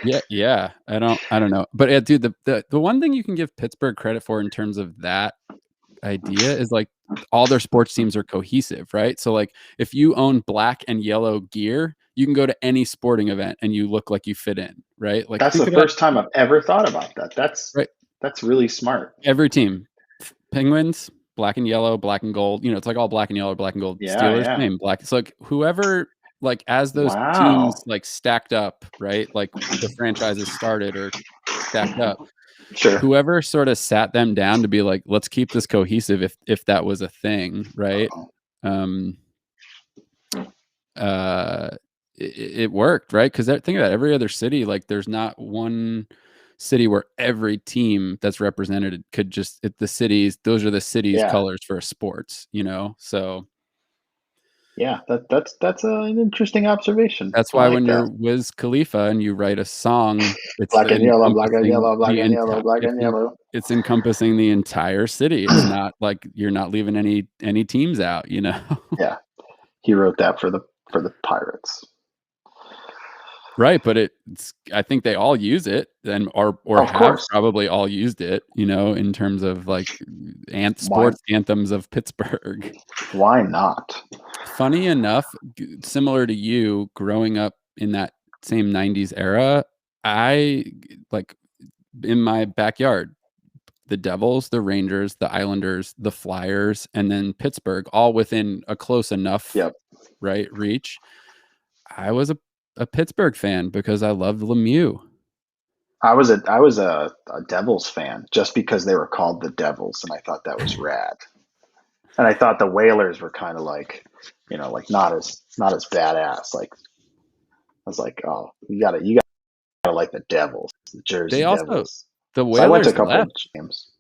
Yeah, yeah. I don't know. But yeah, dude, the one thing you can give Pittsburgh credit for in terms of that idea is like all their sports teams are cohesive, right? So like if you own black and yellow gear, you can go to any sporting event and you look like you fit in, right? Like That's think the about first time I've ever thought about that. That's right that's really smart. every team. Penguins, black and yellow, black and gold. It's like all black and yellow, black and gold. Yeah, Steelers, yeah. same black. It's like whoever like as those teams Wow. like stacked up, right? Like the franchises started or stacked up, Sure. whoever sort of sat them down to be like, let's keep this cohesive if that was a thing, right? Uh-oh. Um uh it worked, right? Because think about it, every other city, like there's not one city where every team that's represented could just the cities, those are the city's Yeah. colors for sports. So Yeah. That's an interesting observation. that's I why like when that. you're Wiz Khalifa and you write a song, it's Black and yellow, black and encompassing yellow, black the and yellow, entire black and yellow. it's encompassing the entire city. It's not like you're not leaving any teams out. Yeah. He wrote that for the Pirates. Right, but it's I think they all use it and or Of have course. probably all used it, in terms of like Why sports anthems of Pittsburgh. why not? Funny enough, similar to you growing up in that same 90s era, I like in my backyard, the Devils, the Rangers, the Islanders, the Flyers, and then Pittsburgh, all within a close enough Yep. right reach. I was a Pittsburgh fan because I loved Lemieux. I was a Devils fan just because they were called the Devils, and I thought that was rad. And I thought the Whalers were kind of like, like not as badass. Like I was like, oh, you gotta like the Devils, the They Jersey also Devils. the So I went to a Whalers couple left. of games.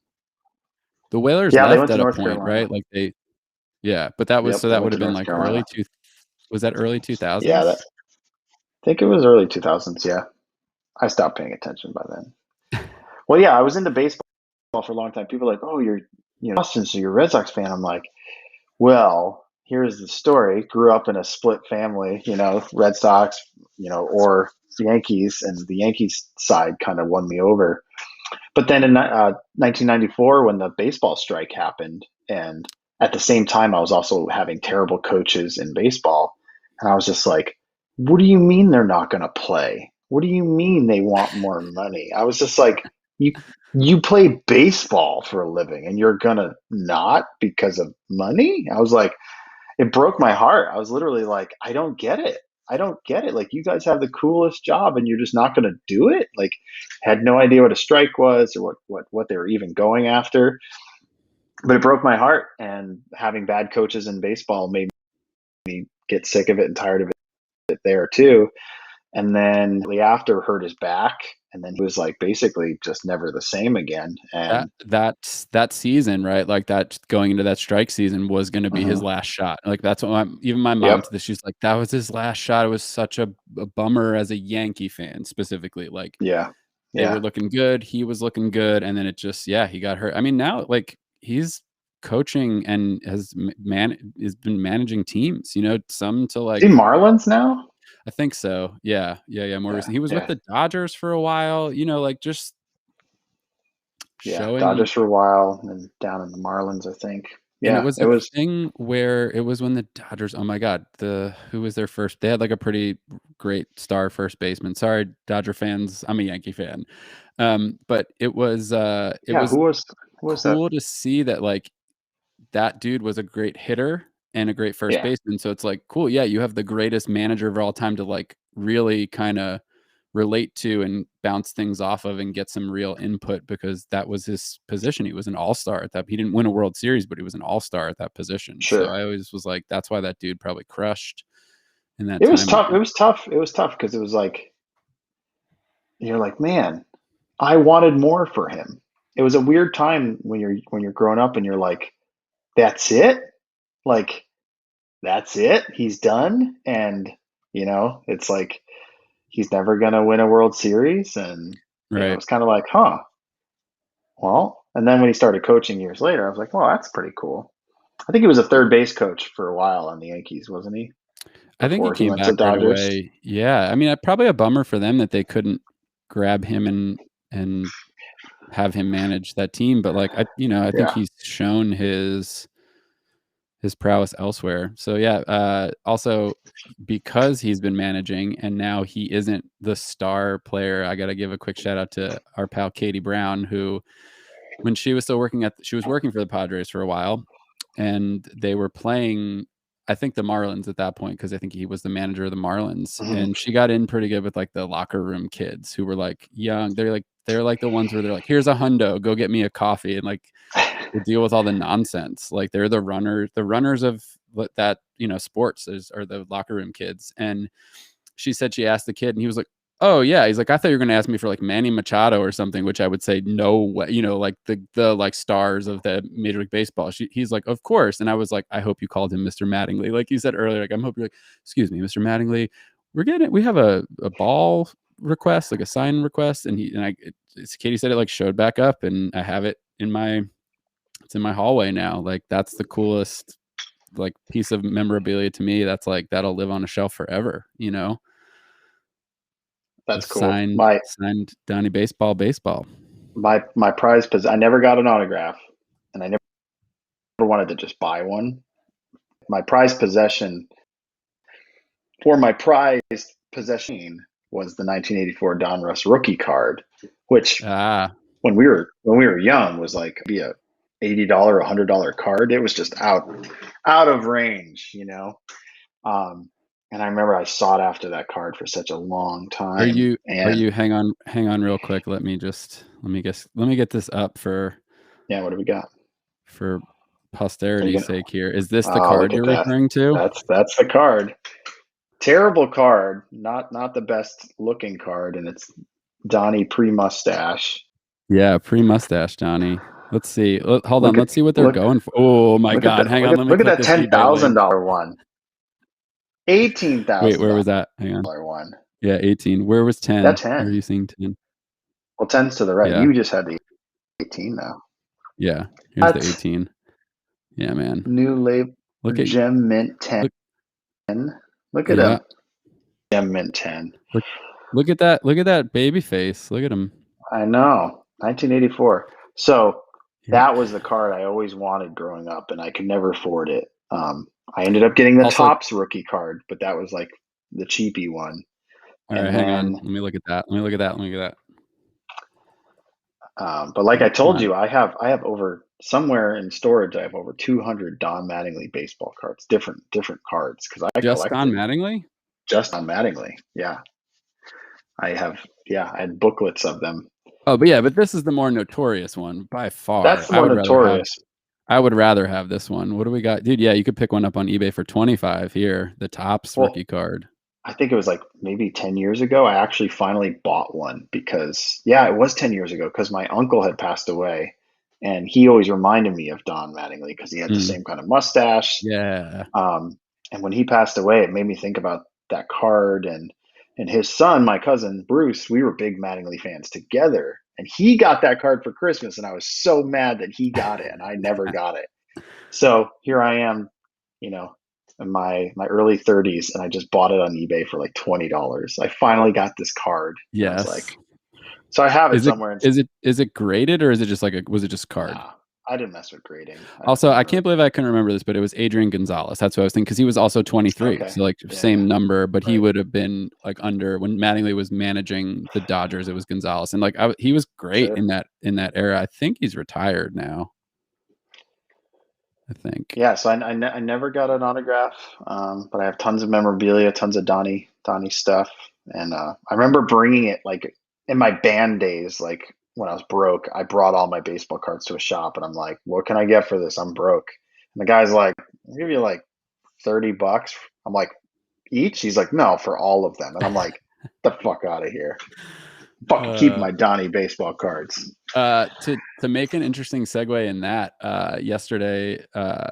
The Whalers Yeah, they left went to at a North point, right? Carolina. Like yeah, but that was Yep, so they that went would to have been North like Carolina. was that early Yeah, 2000s? I think it was early 2000s. Yeah, I stopped paying attention by then. Well, yeah, I was into baseball for a long time. People are like, oh, you're Boston, so you're a Red Sox fan. I'm like, well, here's the story. Grew up in a split family, Red Sox, or Yankees, and the Yankees side kind of won me over. But then in 1994, when the baseball strike happened, and at the same time, I was also having terrible coaches in baseball, and I was just like, what do you mean they're not going to play? What do you mean they want more money? I was just like, you play baseball for a living and you're going to not because of money? I was like, it broke my heart. I was literally like, I don't get it. I don't get it. Like, you guys have the coolest job and you're just not going to do it. Like, had no idea what a strike was or what they were even going after. But it broke my heart. And having bad coaches in baseball made me get sick of it and tired of it there too. And then after hurt his back, and then he was like basically just never the same again. And That season, right? Like that going into that strike season was going to be his last shot. Like that's what even my mom yep, to this, she's like, that was his last shot. It was such a bummer as a Yankee fan specifically. Like yeah, they were yeah. looking good, he was looking good, and then it just he got hurt. I mean, now like he's coaching and has been managing teams. You know, some to Is he like Marlins now? I think so. Yeah, more Yeah, recent. He was with yeah, the Dodgers for a while. You know, like just yeah. showing. Dodgers for a while, and down in the Marlins, I think. And it Yeah, was it a was. thing where it was when the Dodgers, oh my God, who was their first? They had like a pretty great star first baseman. Sorry, Dodger fans. I'm a Yankee fan. But it Yeah, was who was that? cool to see that like that dude was a great hitter and a great first Yeah, baseman. So it's like, cool. Yeah, you have the greatest manager of all time to like really kind of relate to and bounce things off of and get some real input because that was his position. He was an all-star at that. He didn't win a World Series, but he was an all-star at that position. So sure. I always was like, that's why that dude probably crushed in that It was time. tough. It was tough. It was tough because it was like you're like, man, I wanted more for him. It was a weird time when you're growing up and you're like, that's it? Like, that's it? He's done? And it's like he's never gonna win a World Series. And Right. it's kind of like, huh, well, and then when he started coaching years later, I was like, well, that's pretty cool. I think he was a third base coach for a while on the Yankees, wasn't he? I think he Before he came went to back right Dodgers. away. Yeah. I mean, probably a bummer for them that they couldn't grab him and have him manage that team. But like I think Yeah. he's shown his prowess elsewhere. So also because he's been managing and now he isn't the star player, I got to give a quick shout out to our pal Katie Brown, who when she was still she was working for the Padres for a while, and they were playing I think the Marlins at that point because I think he was the manager of the Marlins, Mhm. and she got in pretty good with like the locker room kids who were like young. They're like the ones where they're like, here's a hundo, go get me a coffee, and like will deal with all the nonsense. Like they're the runners of that, sports are the locker room kids. And she said she asked the kid and he was like, oh yeah. He's like, I thought you were going to ask me for like Manny Machado or something, which I would say no way, like the like stars of the Major League Baseball. He's like, of course. And I was like, I hope you called him Mr. Mattingly. Like you said earlier, like I'm hoping you're like, excuse me, Mr. Mattingly, we have a ball request, like a sign request. And Katie said it like showed back up and I have it it's in my hallway now. Like that's the coolest like piece of memorabilia to me. That's like that'll live on a shelf forever, The That's cool. signed Donnie baseball. My prize I never got an autograph, and I never wanted to just buy one. My prized possession for my prized possession was the 1984 Don Russ rookie card, which Ah, when we were young was like be a $80, $100 card. It was just out of range. Um, and I remember I sought after that card for such a long are time. you are And you hang on real quick. Let me get this up yeah, what do we got? for Are you posterity's gonna? sake here. Is this the Oh, card look at you're that. referring to? That's the card. Terrible card. Not the best looking card, and it's Donnie pre-mustache. Yeah, pre-mustache, Donnie. Let's see. Hold on. Look at Let's see what they're look going for. Oh my look at God. that Hang look on. at Let me look at click that this ten eBay thousand link. dollar one. Eighteen Wait, thousand where was that? Hang on. dollar one. Yeah, 18. Where was 10? That Where are 10. you seeing 10? Well, 10's to the right. Yeah. You just had the 18 now. Yeah. Here's the That's 18. Yeah, man. new label Look at Gem Mint 10. look Look at yeah. him. Gem Mint 10. Look look at that. Look at that baby face. Look at him. I know. 1984. So Yeah. that was the card I always wanted growing up, and I could never afford it. I ended up getting the Also, Topps rookie card, but that was like the cheapy one. All right, And hang on. then, Let me look at that. Let me look at that. Let me look at but like that. I Come told on. you, I have over somewhere in storage. I have over 200 Don Mattingly baseball cards, different cards, because I Just Don collected Mattingly? just Don Mattingly. Yeah, I have. Yeah, I had booklets of them. Oh, but yeah, but this is the more notorious one by far. That's the more notorious. I would rather have this one. What do we got? Dude, yeah, you could pick one up on eBay for 25 here. The Topps Well, rookie card. I think it was like maybe 10 years ago. I actually finally bought one because, yeah, it was 10 years ago because my uncle had passed away and he always reminded me of Don Mattingly because he had the Mm, same kind of mustache. yeah. Um, and when he passed away, it made me think about that card and his son, my cousin Bruce. We were big Mattingly fans together, and he got that card for Christmas, and I was so mad that he got it and I never got it. So here I am, you know, in my early 30s, and I just bought it on eBay for like $20. I finally got this card, and I was like, Yes. so I have it Is it somewhere. And is it graded or is it just like was it just card? nah, I didn't mess with grading. Also, I I never. can't believe I couldn't remember this, but it was Adrian Gonzalez. That's what I was thinking because he was also 23, Okay, so like yeah, same number, but he right, would have been like under when Mattingly was managing the Dodgers. It was Gonzalez, and like he was great sure. in that era. I think he's retired now. I think. Yeah, so I never got an autograph, but I have tons of memorabilia, tons of Donnie stuff, and I remember bringing it like in my band days, like when I was broke. I brought all my baseball cards to a shop, and I'm like, "What can I get for this? I'm broke." And the guy's like, "I'll give you like $30." I'm like, "Each?" He's like, "No, for all of them." And I'm like, "The fuck out of here! Fucking keep Uh, my Donnie baseball cards." to make an interesting segue in that, yesterday,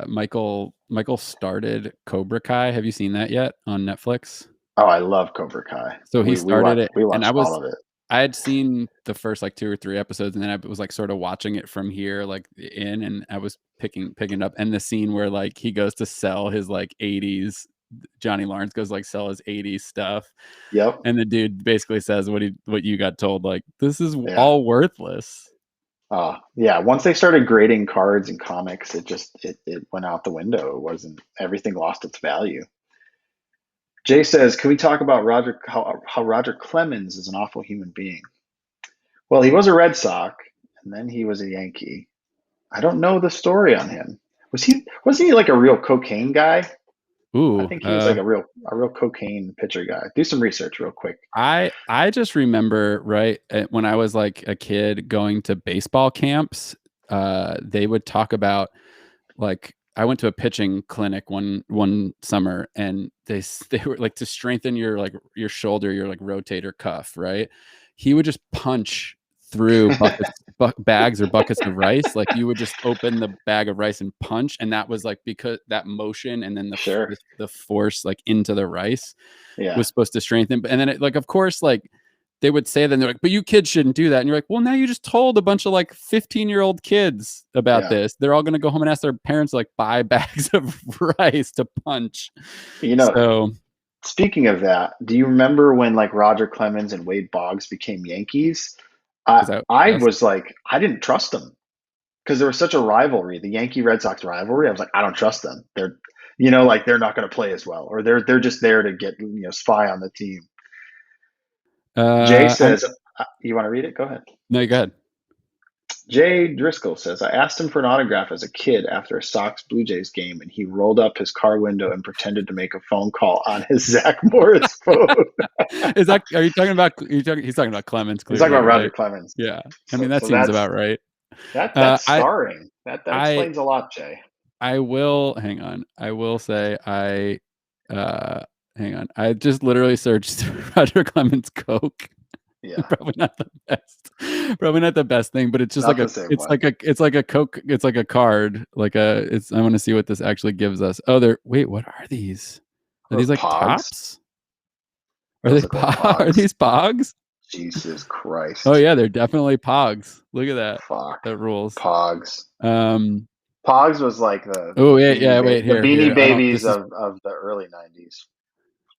Michael started Cobra Kai. Have you seen that yet on Netflix? Oh, I love Cobra Kai. So he We started watched it, we and watched all of it. I had seen the first like 2 or 3 episodes, and then I was like sort of watching it from here, like and I was picking up, and the scene where like he goes to sell his like 80s, Johnny Lawrence goes like sell his 80s stuff, Yep. and the dude basically says what you got told, like this is Yeah. all worthless. Yeah. Once they started grading cards and comics, it went out the window. It wasn't everything lost its value. Jay says, "Can we talk about how Roger Clemens is an awful human being?" Well, he was a Red Sox, and then he was a Yankee. I don't know the story on him. Was he like a real cocaine guy? I Ooh, think he was like a real cocaine pitcher guy. Do some research real quick. I just remember right when I was like a kid going to baseball camps, they would talk about like I went to a pitching clinic one summer, and they were like to strengthen your like your shoulder, your like rotator cuff, right? He would just punch through bags or buckets of rice. Like you would just open the bag of rice and punch, and that was like because that motion and then Sure. the force like into the rice Yeah. was supposed to strengthen. And then it, like of course like they would say then they're like, but you kids shouldn't do that. And you're like, well, now you just told a bunch of like 15-year-old kids about Yeah. this. They're all going to go home and ask their parents to like buy bags of rice to punch. You know, So speaking of that, do you remember when like Roger Clemens and Wade Boggs became Yankees? is that I yes? was like, I didn't trust them because there was such a rivalry, the Yankee Red Sox rivalry. I was like, I don't trust them. Like they're not going to play as well, or they're just there to get spy on the team. Jay I'm says, you want to read it? Go ahead. no, go ahead. Jay Driscoll says, I asked him for an autograph as a kid after a Sox Blue Jays game, and he rolled up his car window and pretended to make a phone call on his Zach Morris phone. Is that are you talking about he's talking about Clemens He's talking clearly, about Roger right? Clemens. Yeah. I mean So, that so seems that's about right. that's I starring. That I explains a lot, Jay. I will hang on. I will say uh hang on. I just literally searched Roger Clemens Coke. Yeah, Probably not the best. Probably not the best thing, but it's just not the same one. it's like a Coke, it's like a card. Like I want to see what this actually gives us. Oh, wait, what are these? Are Those these like pogs. tops? Are Those they look like are pogs. these pogs? Jesus Oh Christ. yeah, they're definitely pogs. Look at that. Fuck. That rules. Pogs. Um Pogs was like the oh the yeah, beanie yeah, wait, the here. beanie I don't babies of the early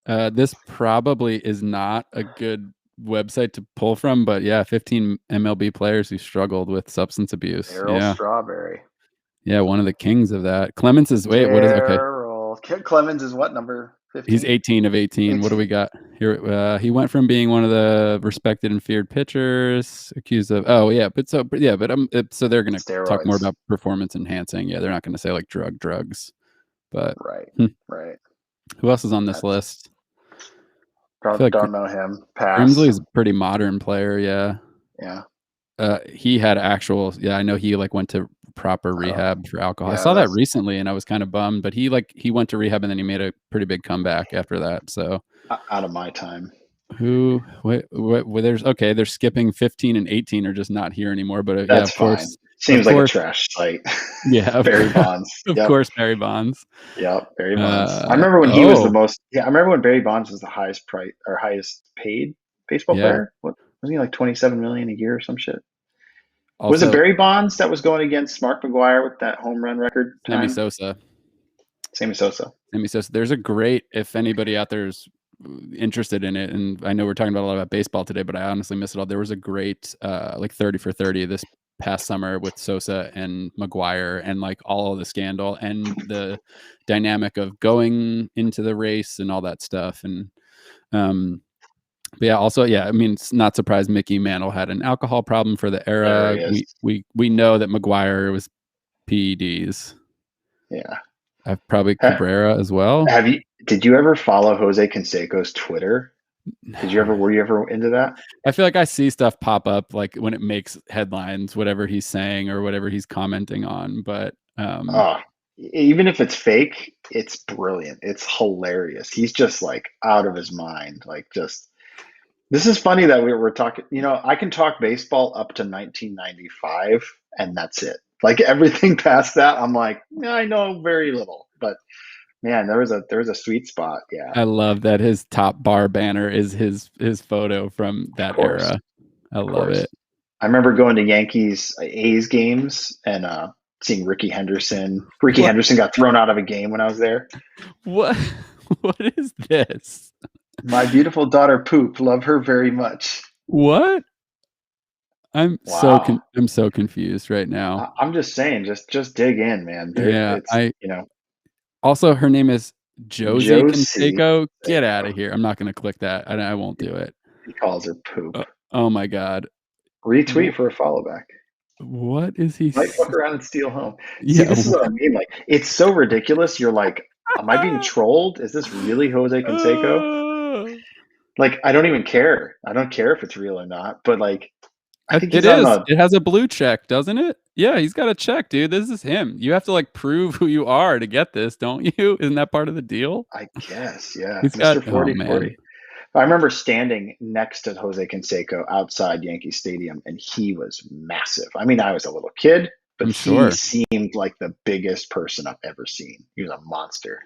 '90s. this probably is not a good website to pull from, but yeah, 15 MLB players who struggled with substance abuse. Daryl Yeah. Strawberry. Yeah, one of the kings of that. Clemens is wait, what is okay? Daryl. Kid Clemens is what number? He's 15? 18 of 18. What do we got here? He went from being one of the respected and feared pitchers, accused of. Oh yeah, but so they're gonna talk more Steroids. about performance enhancing. Yeah, they're not gonna say like drugs. But Right. Right. who else is on this That's list? I feel like don't know him. Pass. Grimsley's a pretty modern player. Yeah. Yeah. He had actual. Yeah, I know he like went to proper rehab for alcohol. I Yeah, saw that that's recently, and I was kind of bummed. But he went to rehab, and then he made a pretty big comeback after that. So out of my time. who? Wait, they're skipping 15 and 18 are just not here anymore. But yeah, That's of fine. course, Seems like a trash site. Yeah, Barry Bonds. of Yep. course, Barry Bonds. Yep, Barry Bonds. I remember when he was the Oh, most. Yeah, I remember when Barry Bonds was the highest price or highest paid baseball yeah. player. What wasn't he like 27 million a year or some shit? Was it Also, Barry Bonds that was going against Mark McGuire with that home run record Sammy time? Sosa. Sammy Sosa. There's a great, if anybody out there is interested in it, and I know we're talking about a lot about baseball today, but I honestly miss it all. There was a great like 30 for 30 this past summer with Sosa and McGuire, and like all of the scandal and the dynamic of going into the race and all that stuff. And but yeah, also, yeah, I mean, it's not surprised Mickey Mantle had an alcohol problem for the There era. he is. We know that McGuire was PEDs. Yeah. Probably Cabrera as well. Did you ever follow Jose Canseco's Twitter? Were you ever into that? I feel like I see stuff pop up like when it makes headlines, whatever he's saying or whatever he's commenting on. But even if it's fake, it's brilliant. It's hilarious. He's just like out of his mind. Like just this is funny that we were talking. I can talk baseball up to 1995, and that's it. Like everything past that, I'm like, I know very little. But man, there was a sweet spot. Yeah, I love that his top bar banner is his photo from that era. I love it. I remember going to Yankees A's games and seeing Ricky Henderson. Ricky Henderson got thrown out of a game when I was there. What? What is this? My beautiful daughter Poop. Love her very much. What? I'm so confused right now. I'm just saying, just dig in, man. Also, her name is Josie Josie. Canseco. Get out of here. I'm not going to click that. I won't do it. He calls her Poop. Oh my God. Retweet for a follow back. What is he? Might fuck around and steal home. Yeah, see, this is what I mean. Like, it's so ridiculous. You're like, am I being trolled? Is this really Jose Canseco? Like, I don't even care. I don't care if it's real or not. But like, I think it is. It has a blue check, doesn't it? Yeah, he's got a check, dude. This is him. You have to like prove who you are to get this, don't you? Isn't that part of the deal? I guess, yeah. He's Mr. got 4040. I remember standing next to Jose Canseco outside Yankee Stadium, and he was massive. I mean, I was a little kid, but he seemed like the biggest person I've ever seen. He was a monster.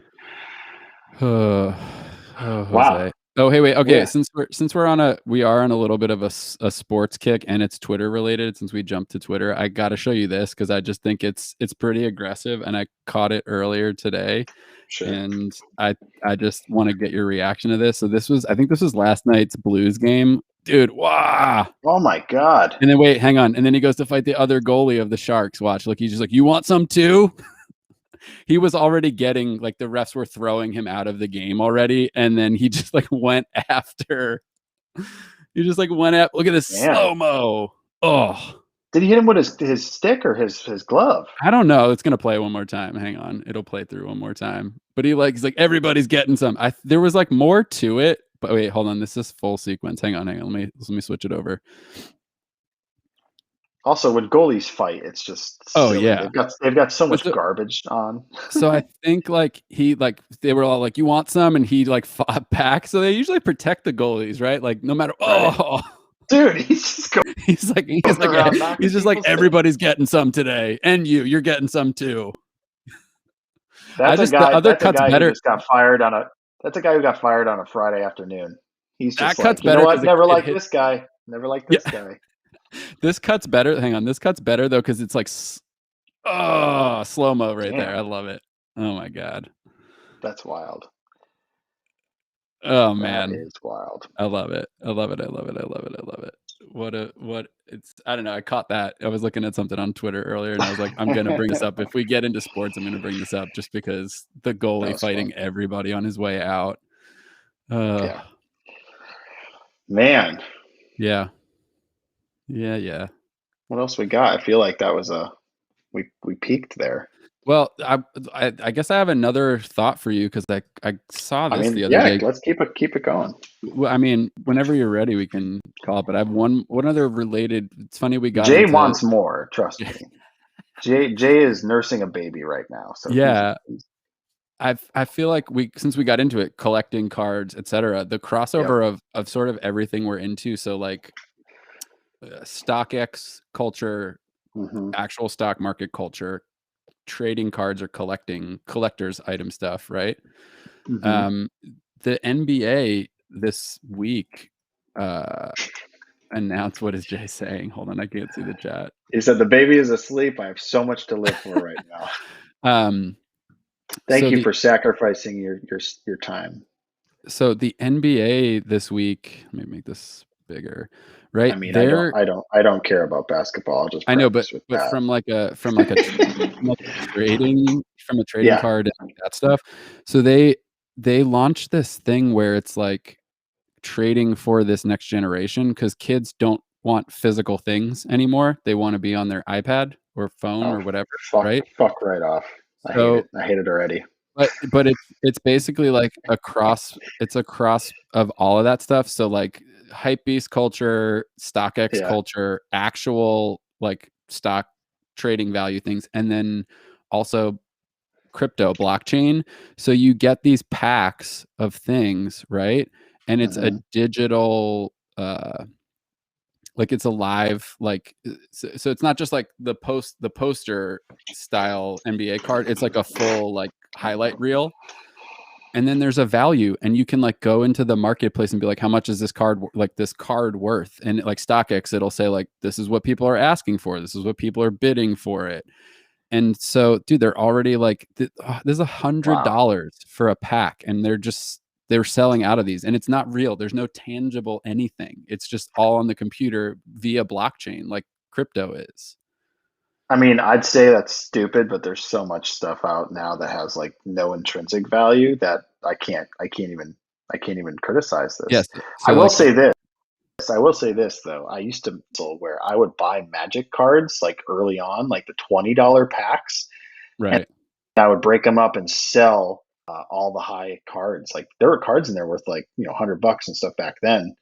Wow. Oh, hey, wait. Okay, yeah. Since we are on a little bit of a sports kick, and it's Twitter related. Since we jumped to Twitter, I got to show you this because I just think it's pretty aggressive, and I caught it earlier today. Sure. And I just want to get your reaction to this. So I think this was last night's Blues game, dude. Wow. Oh my God. And then wait, hang on. And then he goes to fight the other goalie of the Sharks. Watch, look, he's just like, you want some too? He was already getting like the refs were throwing him out of the game already, and then he just like went after. He just like went at. Look at this slow mo. Oh, did he hit him with his stick or his glove? I don't know. It's gonna play one more time. Hang on, it'll play through one more time. But he's like everybody's getting some. There was like more to it. But wait, hold on. This is full sequence. Hang on. Let me switch it over. Also, when goalies fight, it's just silly. Yeah, they've got so much garbage on. So I think they were all like, "You want some?" and he like fought back. So they usually protect the goalies, right? Like no matter. Right. Oh, dude, he's just like everybody's getting some today, and you're getting some too. That's a guy who just got fired on a. That's a guy who got fired on a Friday afternow. He's just like, you know what? Never liked this guy. Never liked this guy. This cut's better. Hang on. This cut's better, though, because it's like, slow-mo right there. I love it. Oh, my God. That's wild. Oh, man. That is wild. I love it. I love it. I love it. I love it. I love it. what it's I don't know. I caught that. I was looking at something on Twitter earlier, and I was like, I'm gonna bring this up. If we get into sports, I'm gonna bring this up just because the That goalie was fun. fighting everybody on his way out. Uh, Yeah. Man, yeah, yeah. what else we got? I feel like that was we peaked there. Well, I guess I have another thought for you because I saw I this mean, the other yeah, day. let's keep it going. Well, I mean, whenever you're ready, we can call it. But I have one other related. It's funny we got Jay into. wants more, trust me. Jay is nursing a baby right now, so Yeah, he's I feel like since we got into it, collecting cards, etc. The yep. crossover of sort of everything we're into. So like StockX culture, Hmm. actual stock market culture, trading cards or collectors item stuff, right? Hmm. Um, the NBA this week announced. What is Jay saying? Hold on, I can't see the chat. He said the baby is asleep. I have so much to live for right now. Um, Thank so you the for sacrificing your time. so the NBA this week. Let me make this bigger. I Right, mean, they're I don't care about basketball. I'll just I know, but preface with but that. from a trading Yeah. card and that stuff. So they launched this thing where it's like trading for this next generation because kids don't want physical things anymore. They want to be on their iPad or phone Oh, or whatever, fuck, right? fuck right off. I hate So it. I hate it already. but it's basically like it's a cross of all of that stuff. So like hype beast culture, StockX Yeah. culture, actual like stock trading value things, and then also crypto blockchain. So you get these packs of things, right? And it's a Hmm. digital like it's a live like so it's not just like the poster style NBA card. It's like a full like highlight reel, and then there's a value, and you can like go into the marketplace and be like, how much is this card worth? And like StockX, it'll say like, this is what people are asking for, this is what people are bidding for it. And so dude, they're already like there's Wow. $100 for a pack, and they're selling out of these, and it's not real. There's no tangible anything. It's just all on the computer via blockchain like crypto is. I mean, I'd say that's stupid, but there's so much stuff out now that has like no intrinsic value that I can't even criticize this. Yes. I So will like say this. I will say this though. I used to where I would buy Magic cards like early on, like the $20 packs, and right. I would break them up and sell all the high cards. Like there were cards in there worth like $100 and stuff back then,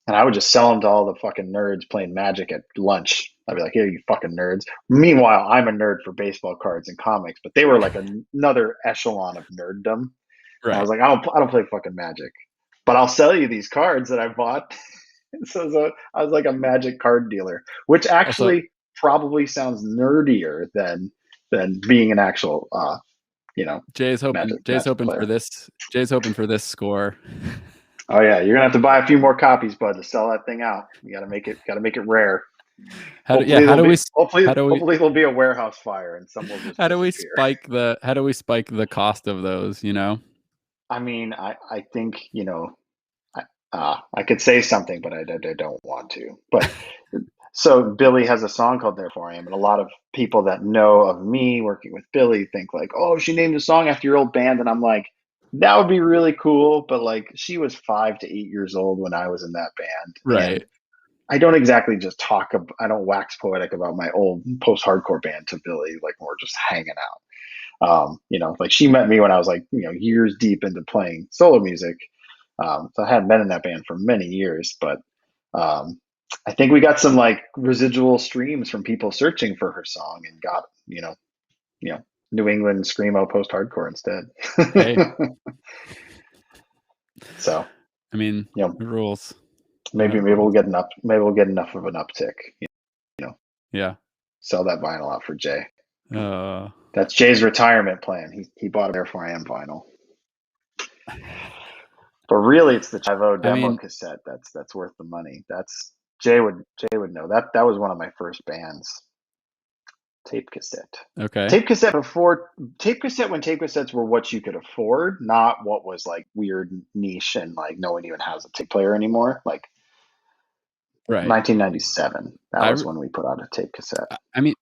and I would just sell them to all the fucking nerds playing Magic at lunch. I'd be like, "Here, you fucking nerds." Meanwhile, I'm a nerd for baseball cards and comics, but they were like another echelon of nerddom. And I Right. was like, I don't play fucking Magic, but I'll sell you these cards that I bought." So I was like a Magic card dealer, which Also, actually probably sounds nerdier than being an actual, Jay's Magic hoping for player. this. Jay's hoping for this score. Oh yeah, you're gonna have to buy a few more copies, bud, to sell that thing out. You got to make it rare. Yeah, Hopefully how do we there'll be a warehouse fire and some will just disappear. how do we spike the cost of those, you know? I mean, I think I could say something, but I don't want to. But so Billy has a song called "Therefore I Am," and a lot of people that know of me working with Billy think like, "Oh, she named a song after your old band," and I'm like, that would be really cool, but like she was 5 to 8 years old when I was in that band, and Right. I don't exactly just I don't wax poetic about my old post-hardcore band to Billy, like we're just hanging out. Like she met me when I was like, years deep into playing solo music. So I hadn't been in that band for many years, but um, I think we got some like residual streams from people searching for her song and got, you know, New England screamo post-hardcore instead. Hey, So, I mean, you know, it rules. maybe Rules. maybe we'll get enough of an uptick, know, Yeah. sell that vinyl out for Jay. Uh, That's Jay's retirement plan. He bought a Therefore I Am vinyl. But really, it's the Chivo I demo mean, cassette that's worth the money. That's Jay would know that was one of my first bands. Tape cassette. okay. Tape cassette before tape cassette when tape cassettes were what you could afford, not what was like weird niche and like no one even has a tape player anymore. Like Right. 1997. That was when we put out a tape cassette. I mean,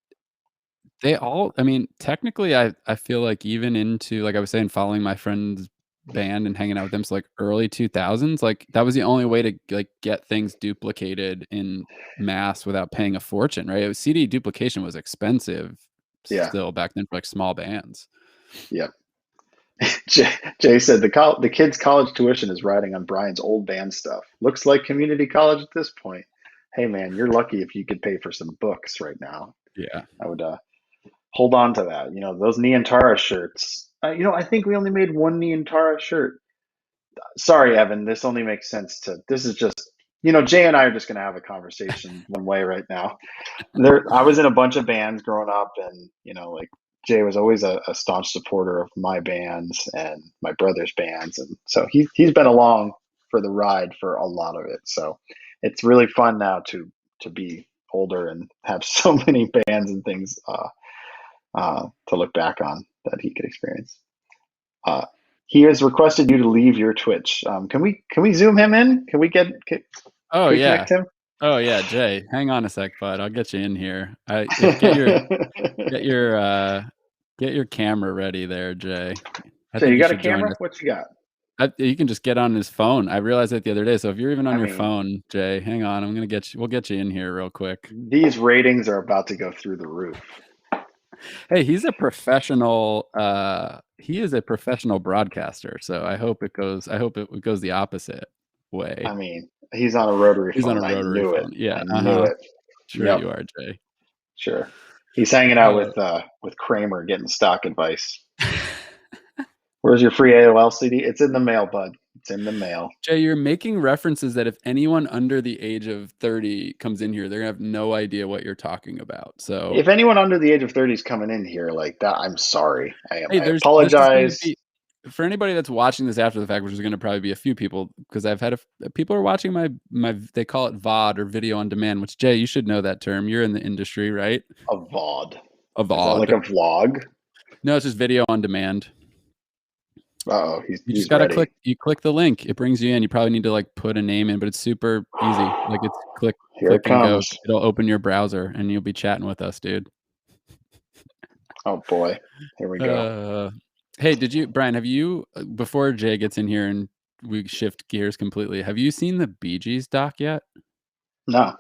technically, I feel like even into, like I was saying, following my friend's band and hanging out with them, so like early 2000s, like that was the only way to like get things duplicated in mass without paying a fortune, right? CD duplication was expensive still back then for like small bands. Yep. Jay said the kid's college tuition is riding on Brian's old band stuff. Looks like community college at this point. Hey man, you're lucky if you could pay for some books right now. Yeah. I would hold on to that. Those Niantara shirts. I think we only made one Niantara shirt. Sorry, Evan. This only makes sense this is just, Jay and I are just going to have a conversation one way right now. I was in a bunch of bands growing up, and, like Jay was always a staunch supporter of my bands and my brother's bands. And so he's been along for the ride for a lot of it. So it's really fun now to be older and have so many bands and things to look back on that he could experience. He has requested you to leave your Twitch. Can we zoom him in? Can we connect him? Oh yeah, Jay. Hang on a sec, bud. I'll get you in here. Get your camera ready there, Jay. So you got a camera? What you got? You can just get on his phone. I realized that the other day. So if you're even on your phone, Jay, hang on. We'll get you in here real quick. These ratings are about to go through the roof. Hey, he's a professional. He is a professional broadcaster. So I hope it goes the opposite way. I mean, he's on a rotary phone. He's on a rotary phone. Yeah, I knew it. Sure, you are, Jay. Sure. He's hanging out with Kramer, getting stock advice. Where's your free AOL CD? It's in the mail, bud. It's in the mail. Jay, you're making references that if anyone under the age of 30 comes in here, they're gonna have no idea what you're talking about. So if anyone under the age of 30 is coming in here like that, I'm sorry. I apologize. For anybody that's watching this after the fact, which is going to probably be a few people, because I've had people are watching my they call it VOD or video on demand, which Jay, you should know that term. You're in the industry, right? A VOD. A VOD. Is that like a vlog? No, it's just video on demand. You just gotta click. You click the link, it brings you in. You probably need to like put a name in, but it's super easy. Like it's click and go. It'll open your browser and you'll be chatting with us, dude. Oh boy, here we go. Hey, Brian, have you, before Jay gets in here and we shift gears completely, have you seen the Bee Gees doc yet? No.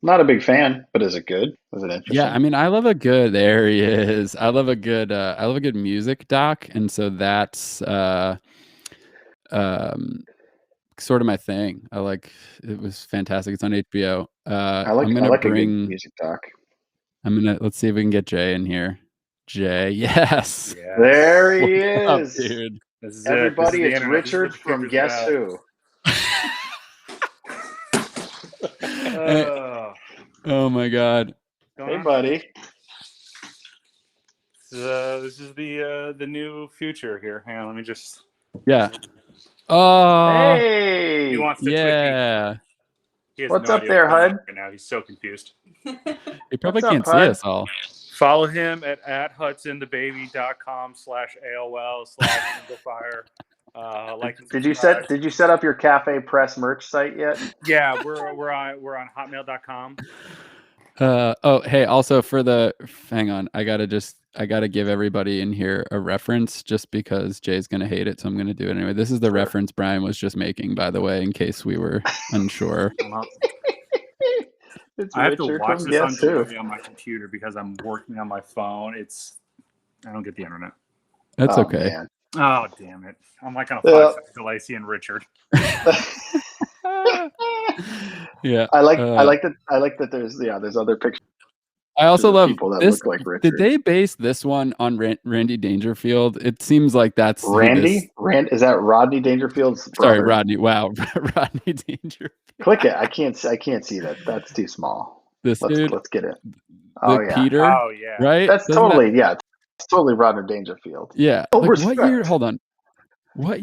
Not a big fan, but is it good? Is it interesting? Yeah, I mean, I love a good, there he is. I love a good music doc. And so that's sort of my thing. It was fantastic. It's on HBO. I like a good music doc. Let's see if we can get Jay in here. Jay, yes. There he is. Up, dude. Everybody, it's Richard from Guess Who. Oh my God. Hey, buddy. This is the new future here. Hang on, let me just. Yeah. Oh. Hey. He wants to yeah. What's up there, Hud? Right now, he's so confused. He probably can't see us all. Follow him at hudsonthebaby.com/AOL/singlefire. Did you set up your Cafe Press merch site yet? Yeah, we're on hotmail.com. Hey, also hang on, I gotta give everybody in here a reference just because Jay's gonna hate it, so I'm gonna do it anyway. This is the reference Brian was just making, by the way, in case we were unsure. I have to watch this on delivery on my computer because I'm working on my phone. I don't get the internet. That's okay. Man. Oh, damn it. I'm like on a 5-second delay seeing Richard. Yeah. I like that there's other pictures. I also love people that this. Look like Richard. Did they base this one on Randy Dangerfield? It seems like that's Randy. Is that Rodney Dangerfield's brother? Sorry, Rodney. Wow, Rodney Dangerfield. Click it. I can't see that. That's too small. Let's get it. Peter. Oh yeah. Right. That's It's totally Rodney Dangerfield. Yeah. What year? Hold on. What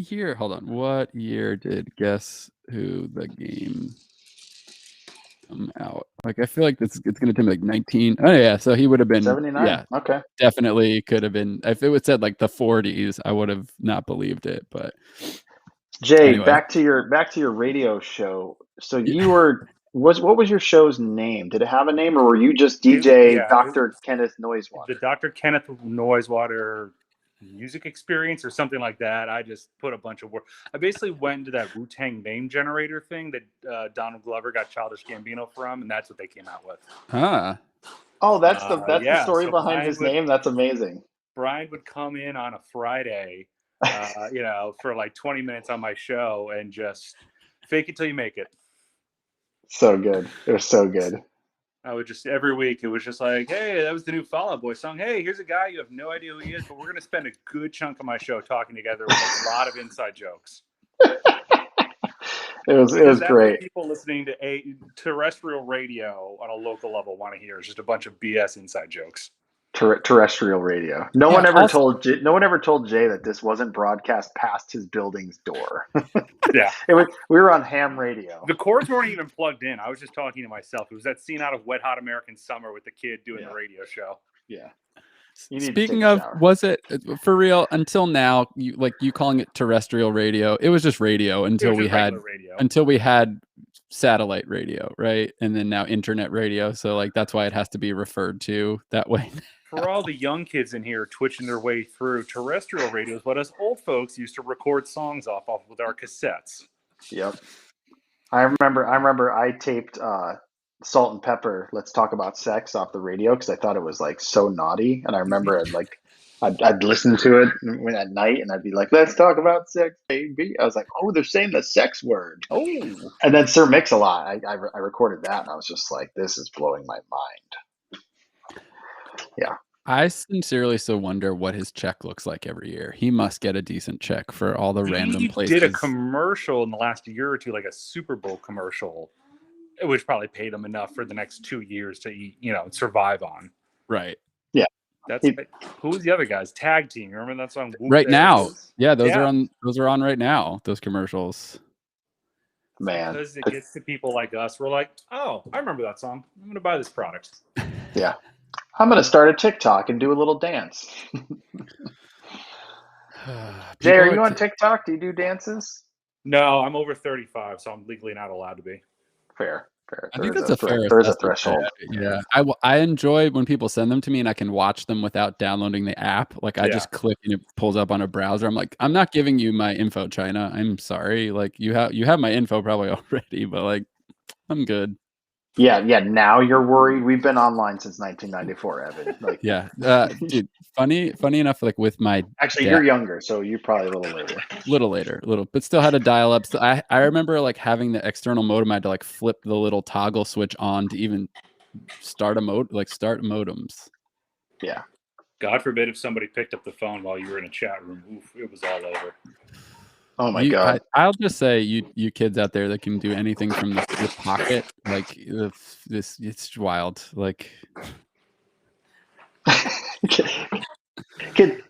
year did Guess Who the game come out? I feel like it's gonna take like 19. Oh yeah, so he would have been 79. Yeah, okay. Definitely could have been. If it was said like the 40s, I would have not believed it. But Jay, anyway. back to your radio show. So you were What was your show's name? Did it have a name, or were you just It- DJ yeah, Dr. Kenneth the Noisewater? Dr. Kenneth Noisewater music experience or something like that. I just put a bunch of work. I basically went into that Wu-Tang name generator thing that Donald Glover got Childish Gambino from, and that's what they came out with. Huh. Oh, that's the Yeah, story so behind his name. That's amazing. Brian would come in on a Friday, for like 20 minutes on my show and just fake it till you make it. So good. It was so good. I would just every week it was just like, hey, that was the new Fall Out Boy song. Hey, here's a guy you have no idea who he is, but we're gonna spend a good chunk of my show talking together with a lot of inside jokes. It was That's great. what people listening to a terrestrial radio on a local level want to hear. Is just a bunch of BS inside jokes. Terrestrial radio. No one ever told Jay that this wasn't broadcast past his building's door. Yeah, We were on ham radio. the cords weren't even plugged in. I was just talking to myself. It was that scene out of Wet Hot American Summer with the kid doing the radio show. Yeah. Speaking of, was it for real until now? You calling it terrestrial radio? It was just radio until we had satellite radio, right? And then now internet radio. So like that's why it has to be referred to that way. For all the young kids in here twitching their way through, terrestrial radio is what us old folks used to record songs off with our cassettes. Yep. I remember I taped Salt and Pepper, Let's Talk About Sex off the radio because I thought it was like so naughty. And I remember I'd listen to it at night and I'd be like, let's talk about sex, baby. I was like, oh, they're saying the sex word. Oh. And then Sir Mix-a-Lot, I recorded that and I was just like, this is blowing my mind. Yeah. I sincerely still wonder what his check looks like every year. He must get a decent check for all the random places. He did a commercial in the last year or two, like a Super Bowl commercial, which probably paid him enough for the next 2 years to eat, survive on. Right. Yeah. Who was the other guys? Tag Team. Remember that song? Right now. Yeah, those are on right now, those commercials. Man. Because it gets to people like us. We're like, oh, I remember that song. I'm going to buy this product. Yeah. I'm going to start a TikTok and do a little dance. Jay, are you on TikTok? Do you do dances? No, I'm over 35, so I'm legally not allowed to be. Fair. I think that's a fair threshold. Yeah. I enjoy when people send them to me and I can watch them without downloading the app. Like I just click and it pulls up on a browser. I'm like, I'm not giving you my info, China. I'm sorry. Like you have my info probably already, but like I'm good. Yeah. Now you're worried. We've been online since 1994, Evan. Like, yeah, dude. Funny enough, like with my you're younger, so you're probably a little later, but still had a dial up. So I remember like having the external modem. I had to like flip the little toggle switch on to even start modems. Yeah. God forbid if somebody picked up the phone while you were in a chat room. Oof, it was all over. Oh my God! I'll just say, you kids out there that can do anything from the pocket, like it's wild. Like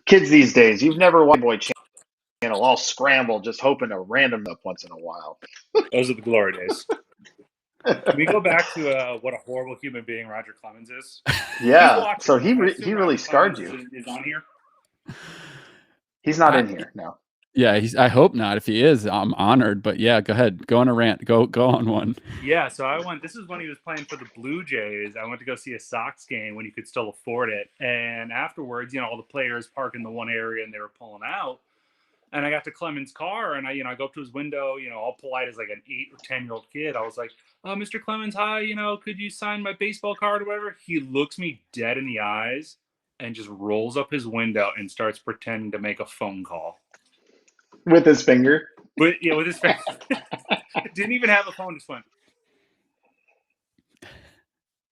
kids these days, you've never watched Boy Channel all scramble, just hoping to random up once in a while. Those are the glory days. Can we go back to what a horrible human being Roger Clemens is? Yeah. So he really scarred you. Is on here? He's not in here. No. Yeah, I hope not. If he is, I'm honored. But yeah, go ahead. Go on a rant. Go on one. Yeah, so this is when he was playing for the Blue Jays. I went to go see a Sox game when you could still afford it. And afterwards, all the players park in the one area and they were pulling out. And I got to Clemens' car and I go up to his window, all polite as like an 8 or 10-year-old kid. I was like, oh, Mr. Clemens, hi, could you sign my baseball card or whatever? He looks me dead in the eyes and just rolls up his window and starts pretending to make a phone call. With his finger? With his finger. Didn't even have a phone, just went.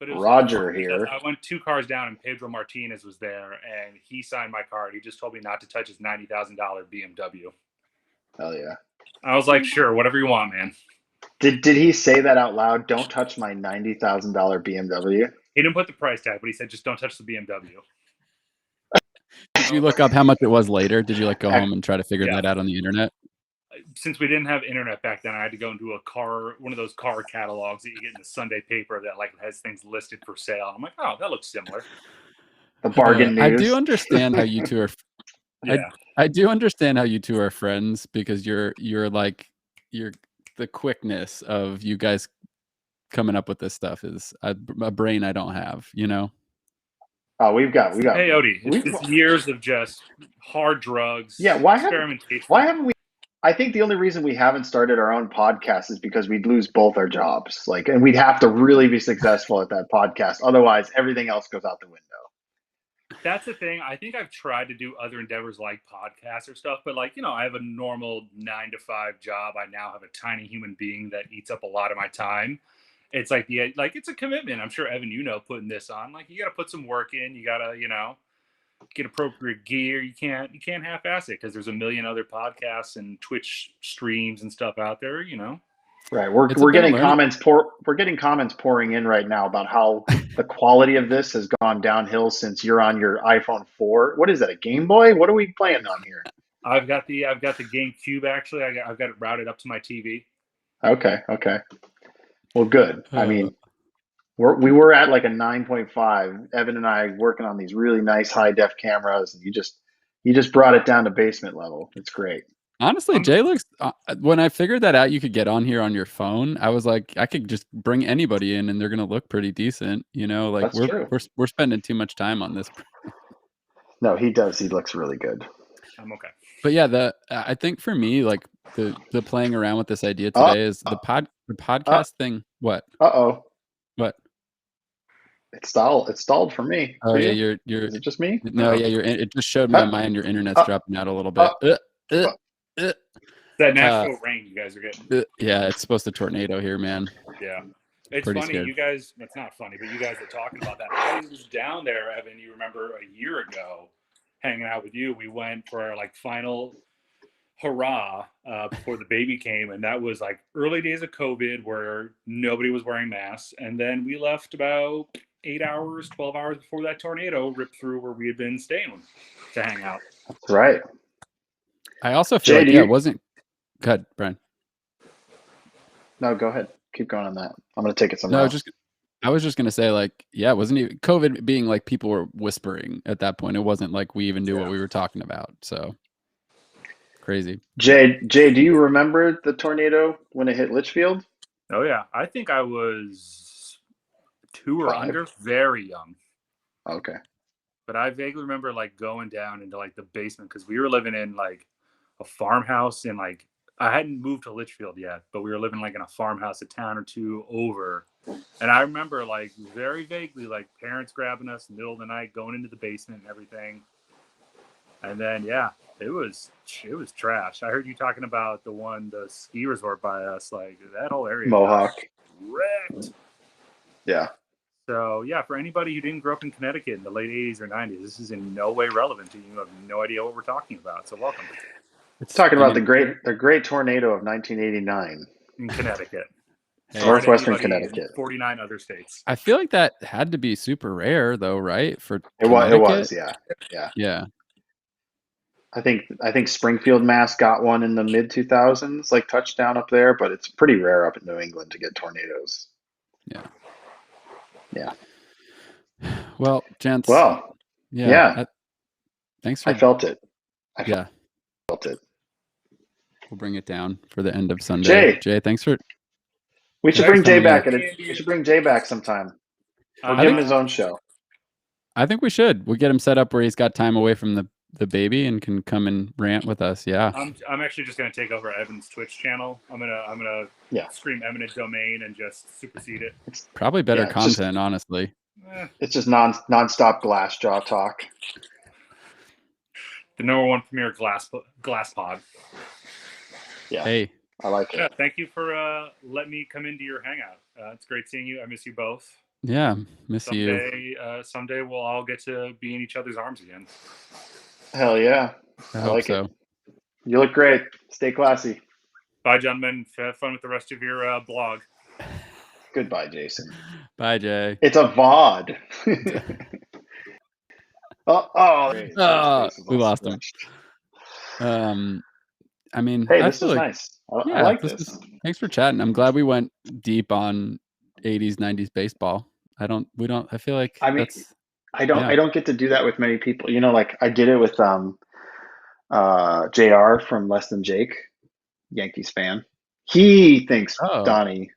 But it was Roger here. I went 2 cars down and Pedro Martinez was there and he signed my card. He just told me not to touch his $90,000 BMW. Hell yeah. I was like, sure, whatever you want, man. Did he say that out loud? Don't touch my $90,000 BMW? He didn't put the price tag, but he said, just don't touch the BMW. Did you look up how much it was later? Did you go home and try to figure that out on the internet? Since we didn't have internet back then, I had to go into one of those car catalogs that you get in the Sunday paper that has things listed for sale. I'm like, oh, that looks similar. The bargain news. I do understand how you two are. I do understand how you two are friends because you're the quickness of you guys coming up with this stuff is a brain I don't have, you know? Oh, we got. Hey, Odie, it's years of just hard drugs. Yeah, experimentation. why haven't we? I think the only reason we haven't started our own podcast is because we'd lose both our jobs. Like, and we'd have to really be successful at that podcast. Otherwise, everything else goes out the window. That's the thing. I think I've tried to do other endeavors like podcasts or stuff, but like, I have a normal 9-to-5 job. I now have a tiny human being that eats up a lot of my time. It's like it's a commitment. I'm sure, Evan, putting this on. Like, you got to put some work in. You got to, get appropriate gear. You can't half-ass it because there's a million other podcasts and Twitch streams and stuff out there. Right. We're getting comments. We're getting comments pouring in right now about how the quality of this has gone downhill since you're on your iPhone 4. What is that? A Game Boy? What are we playing on here? I've got the GameCube. Actually, I've got it routed up to my TV. Okay. Well, good. I mean, we were at like a 9.5. Evan and I working on these really nice high def cameras, and you just brought it down to basement level. It's great. Honestly, Jay looks. When I figured that out, you could get on here on your phone. I was like, I could just bring anybody in, and they're gonna look pretty decent. Like we're spending too much time on this. No, he does. He looks really good. I'm okay. But yeah, I think for me, like the playing around with this idea today is the podcast thing. What? What? It's stalled for me. Oh yeah, you're. Is it just me? No, yeah, it just showed me on mine. Your internet's dropping out a little bit. That Nashville rain you guys are getting. Yeah, it's supposed to tornado here, man. Yeah. It's pretty funny. Scared. You guys, it's not funny, but you guys were talking about that. I was down there, Evan, you remember a year ago, hanging out with you. We went for our final hurrah before the baby came. And that was like early days of COVID where nobody was wearing masks. And then we left about 8 hours, 12 hours before that tornado ripped through where we had been staying to hang out. That's right. I also feel like it wasn't good, Brian. No, go ahead. Keep going on that. I'm going to take it somewhere else. I was just going to say, it wasn't even COVID being like people were whispering at that point. It wasn't like we even knew what we were talking about. So crazy. Jay, do you remember the tornado when it hit Litchfield? Oh, yeah. I think I was 2 or under, very young. Okay. But I vaguely remember going down into the basement because we were living in a farmhouse in I hadn't moved to Litchfield yet, but we were living in a farmhouse a town or two over. And I remember very vaguely parents grabbing us in the middle of the night, going into the basement and everything. And then it was trash. I heard you talking about the ski resort by us, that whole area. Mohawk. Wrecked. Yeah. So for anybody who didn't grow up in Connecticut in the late 80s or 90s, this is in no way relevant to you. You have no idea what we're talking about. So welcome. It's talking about the great tornado of 1989 in Connecticut. Northwestern Connecticut. 49 other states. I feel like that had to be super rare though, right? For it was, yeah. I think Springfield, Mass got one in the mid 2000s, touchdown up there, but it's pretty rare up in New England to get tornadoes. Yeah. Well, gents. Well, yeah. Thanks for. I felt it. Felt it. We'll bring it down for the end of Sunday. Jay, thanks for. We should bring Jay back. We should bring Jay back sometime. Or give him his own show. I think we should. We'll get him set up where he's got time away from the baby and can come and rant with us. Yeah. I'm actually just gonna take over Evan's Twitch channel. I'm gonna scream eminent domain and just supersede it. It's probably better content, honestly. It's just non-stop glass jaw talk. The #1 premier glass pod. Yeah. Hey, I like it. Yeah, thank you for letting me come into your hangout. It's great seeing you. I miss you both. Yeah, you. Someday we'll all get to be in each other's arms again. Hell yeah. I hope so. It. You look great. Stay classy. Bye, gentlemen. Have fun with the rest of your blog. Goodbye, Jason. Bye, Jay. It's a VOD. We lost him. I mean, hey, this is nice. I like this. Thanks for chatting. I'm glad we went deep on 80s, 90s baseball. I feel like I don't get to do that with many people. I did it with JR from Less Than Jake, Yankees fan. He thinks Donnie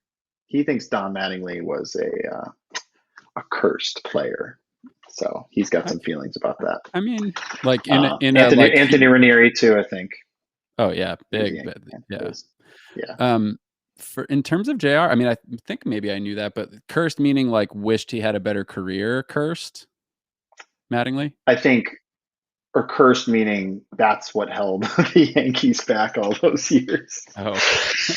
he thinks Don Mattingly was a cursed player. So he's got some feelings about that. I mean, like Anthony Ranieri too, I think. Oh yeah, big, yeah. Yeah. In terms of JR, I mean, I think maybe I knew that, but cursed meaning like wished he had a better career. Cursed, Mattingly. I think, or cursed meaning that's what held the Yankees back all those years. Oh,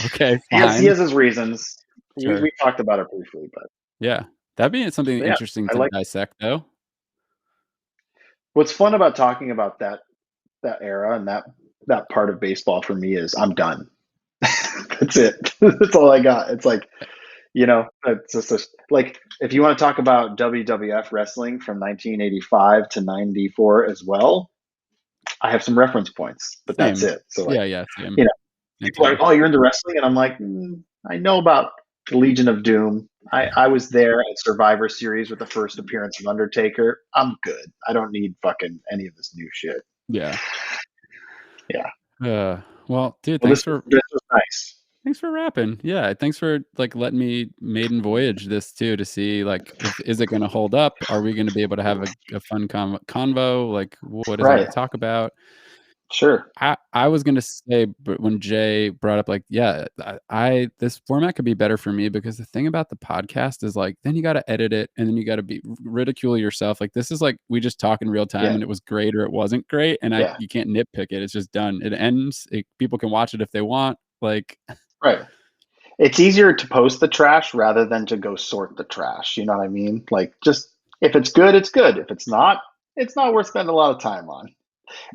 okay. He has his reasons. Sure. We talked about it briefly, but yeah, that'd be something interesting to dissect, though. What's fun about talking about that era and that part of baseball for me is I'm done. That's it. That's all I got. It's like, it's just like if you want to talk about WWF wrestling from 1985 to 94 as well, I have some reference points, but that's it. So like, same. People are like, oh, you're into wrestling, and I'm like, I know about the Legion of Doom. I was there at Survivor Series with the first appearance of Undertaker. I'm good. I don't need fucking any of this new shit. Yeah. Yeah. Well, dude, this was nice. Thanks for rapping. Yeah, thanks for like letting me maiden voyage this too to see like is it going to hold up? Are we going to be able to have a fun convo? Like what is there to talk about? Sure. I was going to say, but when Jay brought up like, yeah, this format could be better for me because the thing about the podcast is like, then you got to edit it and then you got to ridicule yourself. Like this is like, we just talk in real time and it was great or it wasn't great. And you can't nitpick it. It's just done. It ends. People can watch it if they want. Like, right. It's easier to post the trash rather than to go sort the trash. You know what I mean? Like just, if it's good, it's good. If it's not worth spending a lot of time on.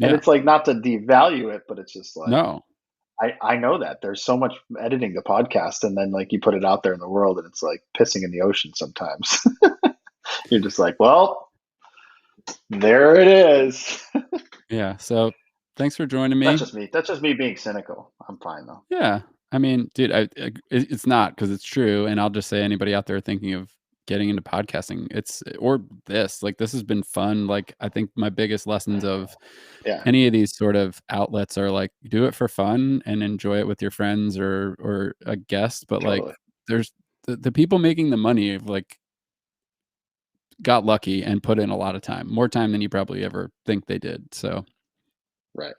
And it's like not to devalue it, but it's just like, no, I know that there's so much editing the podcast and then like you put it out there in the world and it's like pissing in the ocean sometimes. You're just like, well, there it is. Yeah. So thanks for joining me. That's just me being cynical. I'm fine though. Yeah. I mean, dude, it's not because it's true. And I'll just say anybody out there thinking of getting into podcasting, this has been fun. Like I think my biggest lessons of any of these sort of outlets are like do it for fun and enjoy it with your friends or a guest, but like there's the people making the money have like got lucky and put in a lot of time, more time than you probably ever think they did. So right.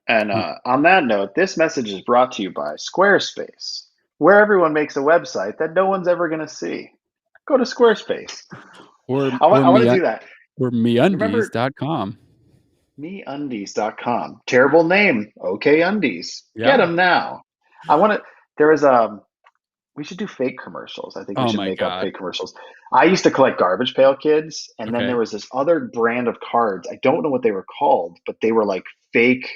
And on that note, this message is brought to you by Squarespace, where everyone makes a website that no one's ever going to see. Go to Squarespace. I want to do that. Or meundies.com. Meundies.com. Terrible name. Okay Undies. Yeah. Get them now. We should do fake commercials. I think we should make up fake commercials. I used to collect Garbage Pail Kids, and then there was this other brand of cards. I don't know what they were called, but they were like fake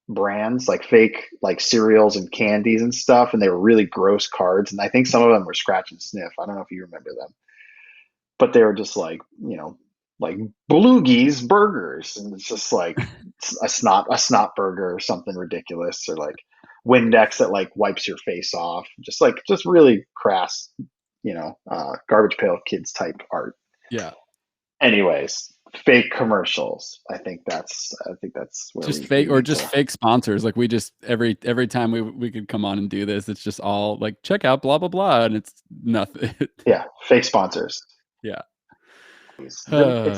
brands, like fake like cereals and candies and stuff, and they were really gross cards. And I think some of them were scratch and sniff. I don't know if you remember them, but they were just like like Bloogies burgers, and it's just like a snot burger or something ridiculous, or like Windex that like wipes your face off, just really crass, Garbage Pail Kids type art. Yeah. Anyways, fake commercials. I think that's where just fake sponsors. Like we just every time we could come on and do this, it's just all like check out blah blah blah, and it's nothing. Yeah, fake sponsors. Yeah. It's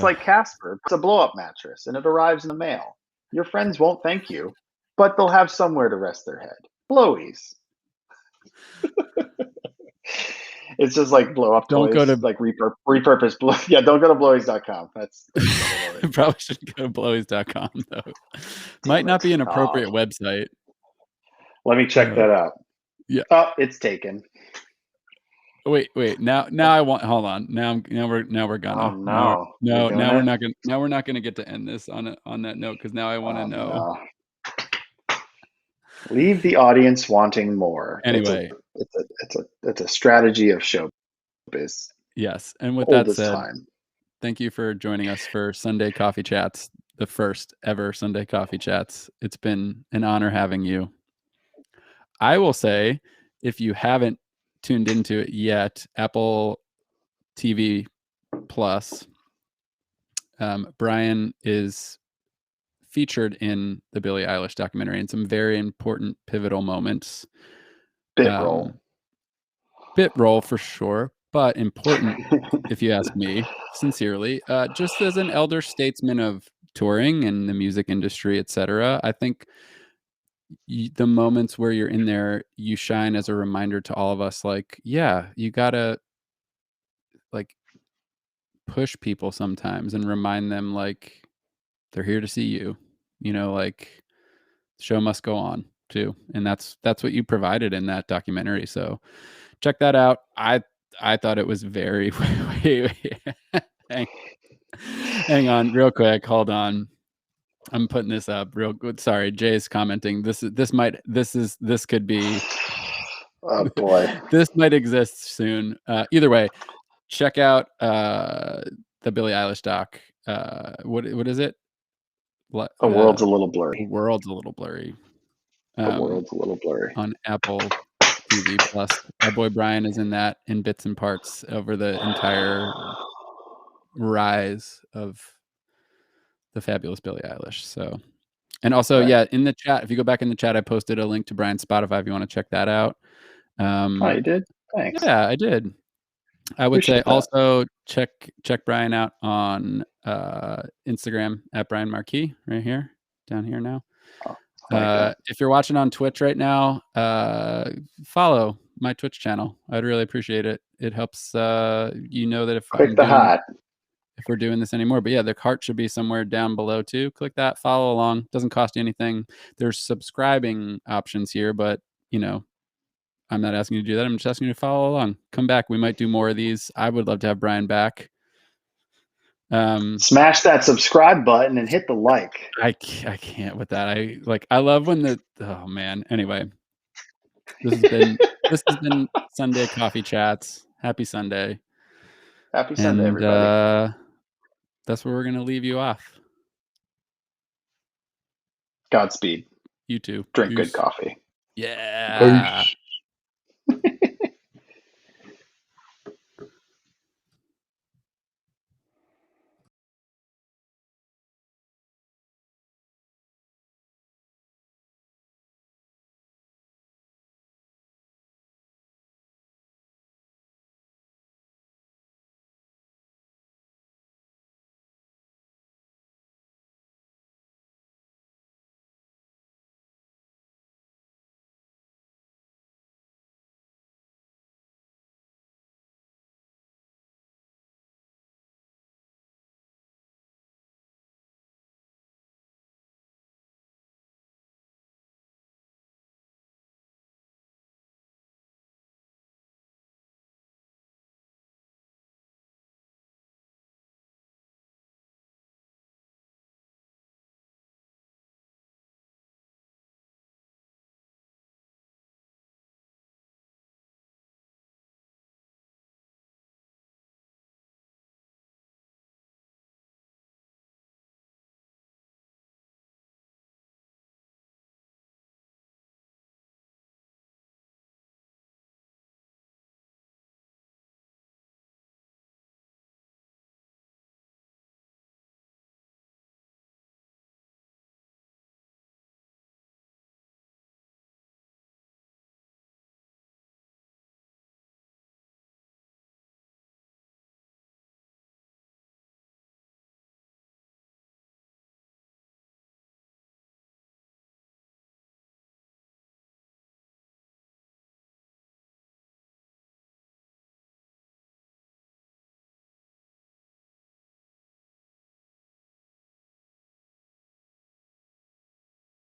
like Casper. It's a blow-up mattress, and it arrives in the mail. Your friends won't thank you, but they'll have somewhere to rest their head. Blowies. It's just like blow up toys. Don't go to like repurpose. Don't go to blowies.com. That's probably shouldn't go to blowies.com though. Might not be an appropriate website. Let me check that out. Yeah. Oh, it's taken. Wait. Now I want. Hold on. Now we're gonna. Oh no. No. Now we're not gonna get to end this on that note because now I want to know. No. Leave the audience wanting more. Anyway, it's a strategy of showbiz. Yes, and with that said, thank you for joining us for Sunday Coffee Chats, the first ever Sunday Coffee Chats. It's been an honor having you. I will say, if you haven't tuned into it yet, Apple TV Plus, Brian is featured in the Billie Eilish documentary in some very important pivotal moments. Bit roll. bit role for sure, but important, if you ask me, sincerely. Just as an elder statesman of touring and the music industry, etc., I think the moments where you're in there, you shine as a reminder to all of us, like, yeah, you gotta like push people sometimes and remind them like they're here to see you. Like show must go on too, and that's what you provided in that documentary. So check that out. I thought it was very hang, hang on real quick. Hold on. I'm putting this up real good. Sorry, Jay's commenting. This could be Oh boy. this might exist soon. Either way, check out the Billie Eilish doc. What is it? The world's a little blurry. The world's a little blurry. The world's a little blurry. On Apple TV Plus. Our boy Brian is in that in bits and parts over the entire rise of the fabulous Billie Eilish. So, and also, Right. yeah, in the chat, if you go back in the chat, I posted a link to Brian's Spotify if you want to check that out. Oh, you did? Thanks. Yeah, I did. I would Appreciate say that. also check Brian out on Instagram at Brian Marquis, right here, down here now. Like if you're watching on Twitch right now, follow my Twitch channel. I'd really appreciate it. It helps that if we're doing this anymore. But yeah, the cart should be somewhere down below too. Click that, follow along. Doesn't cost you anything. There's subscribing options here, but I'm not asking you to do that. I'm just asking you to follow along. Come back. We might do more of these. I would love to have Brian back. Smash that subscribe button and hit the like. I can't with that. I love when oh man. Anyway, this has been Sunday Coffee Chats. Happy Sunday. Happy Sunday, everybody. That's where we're gonna leave you off. Godspeed. You too. Drink good coffee. Yeah.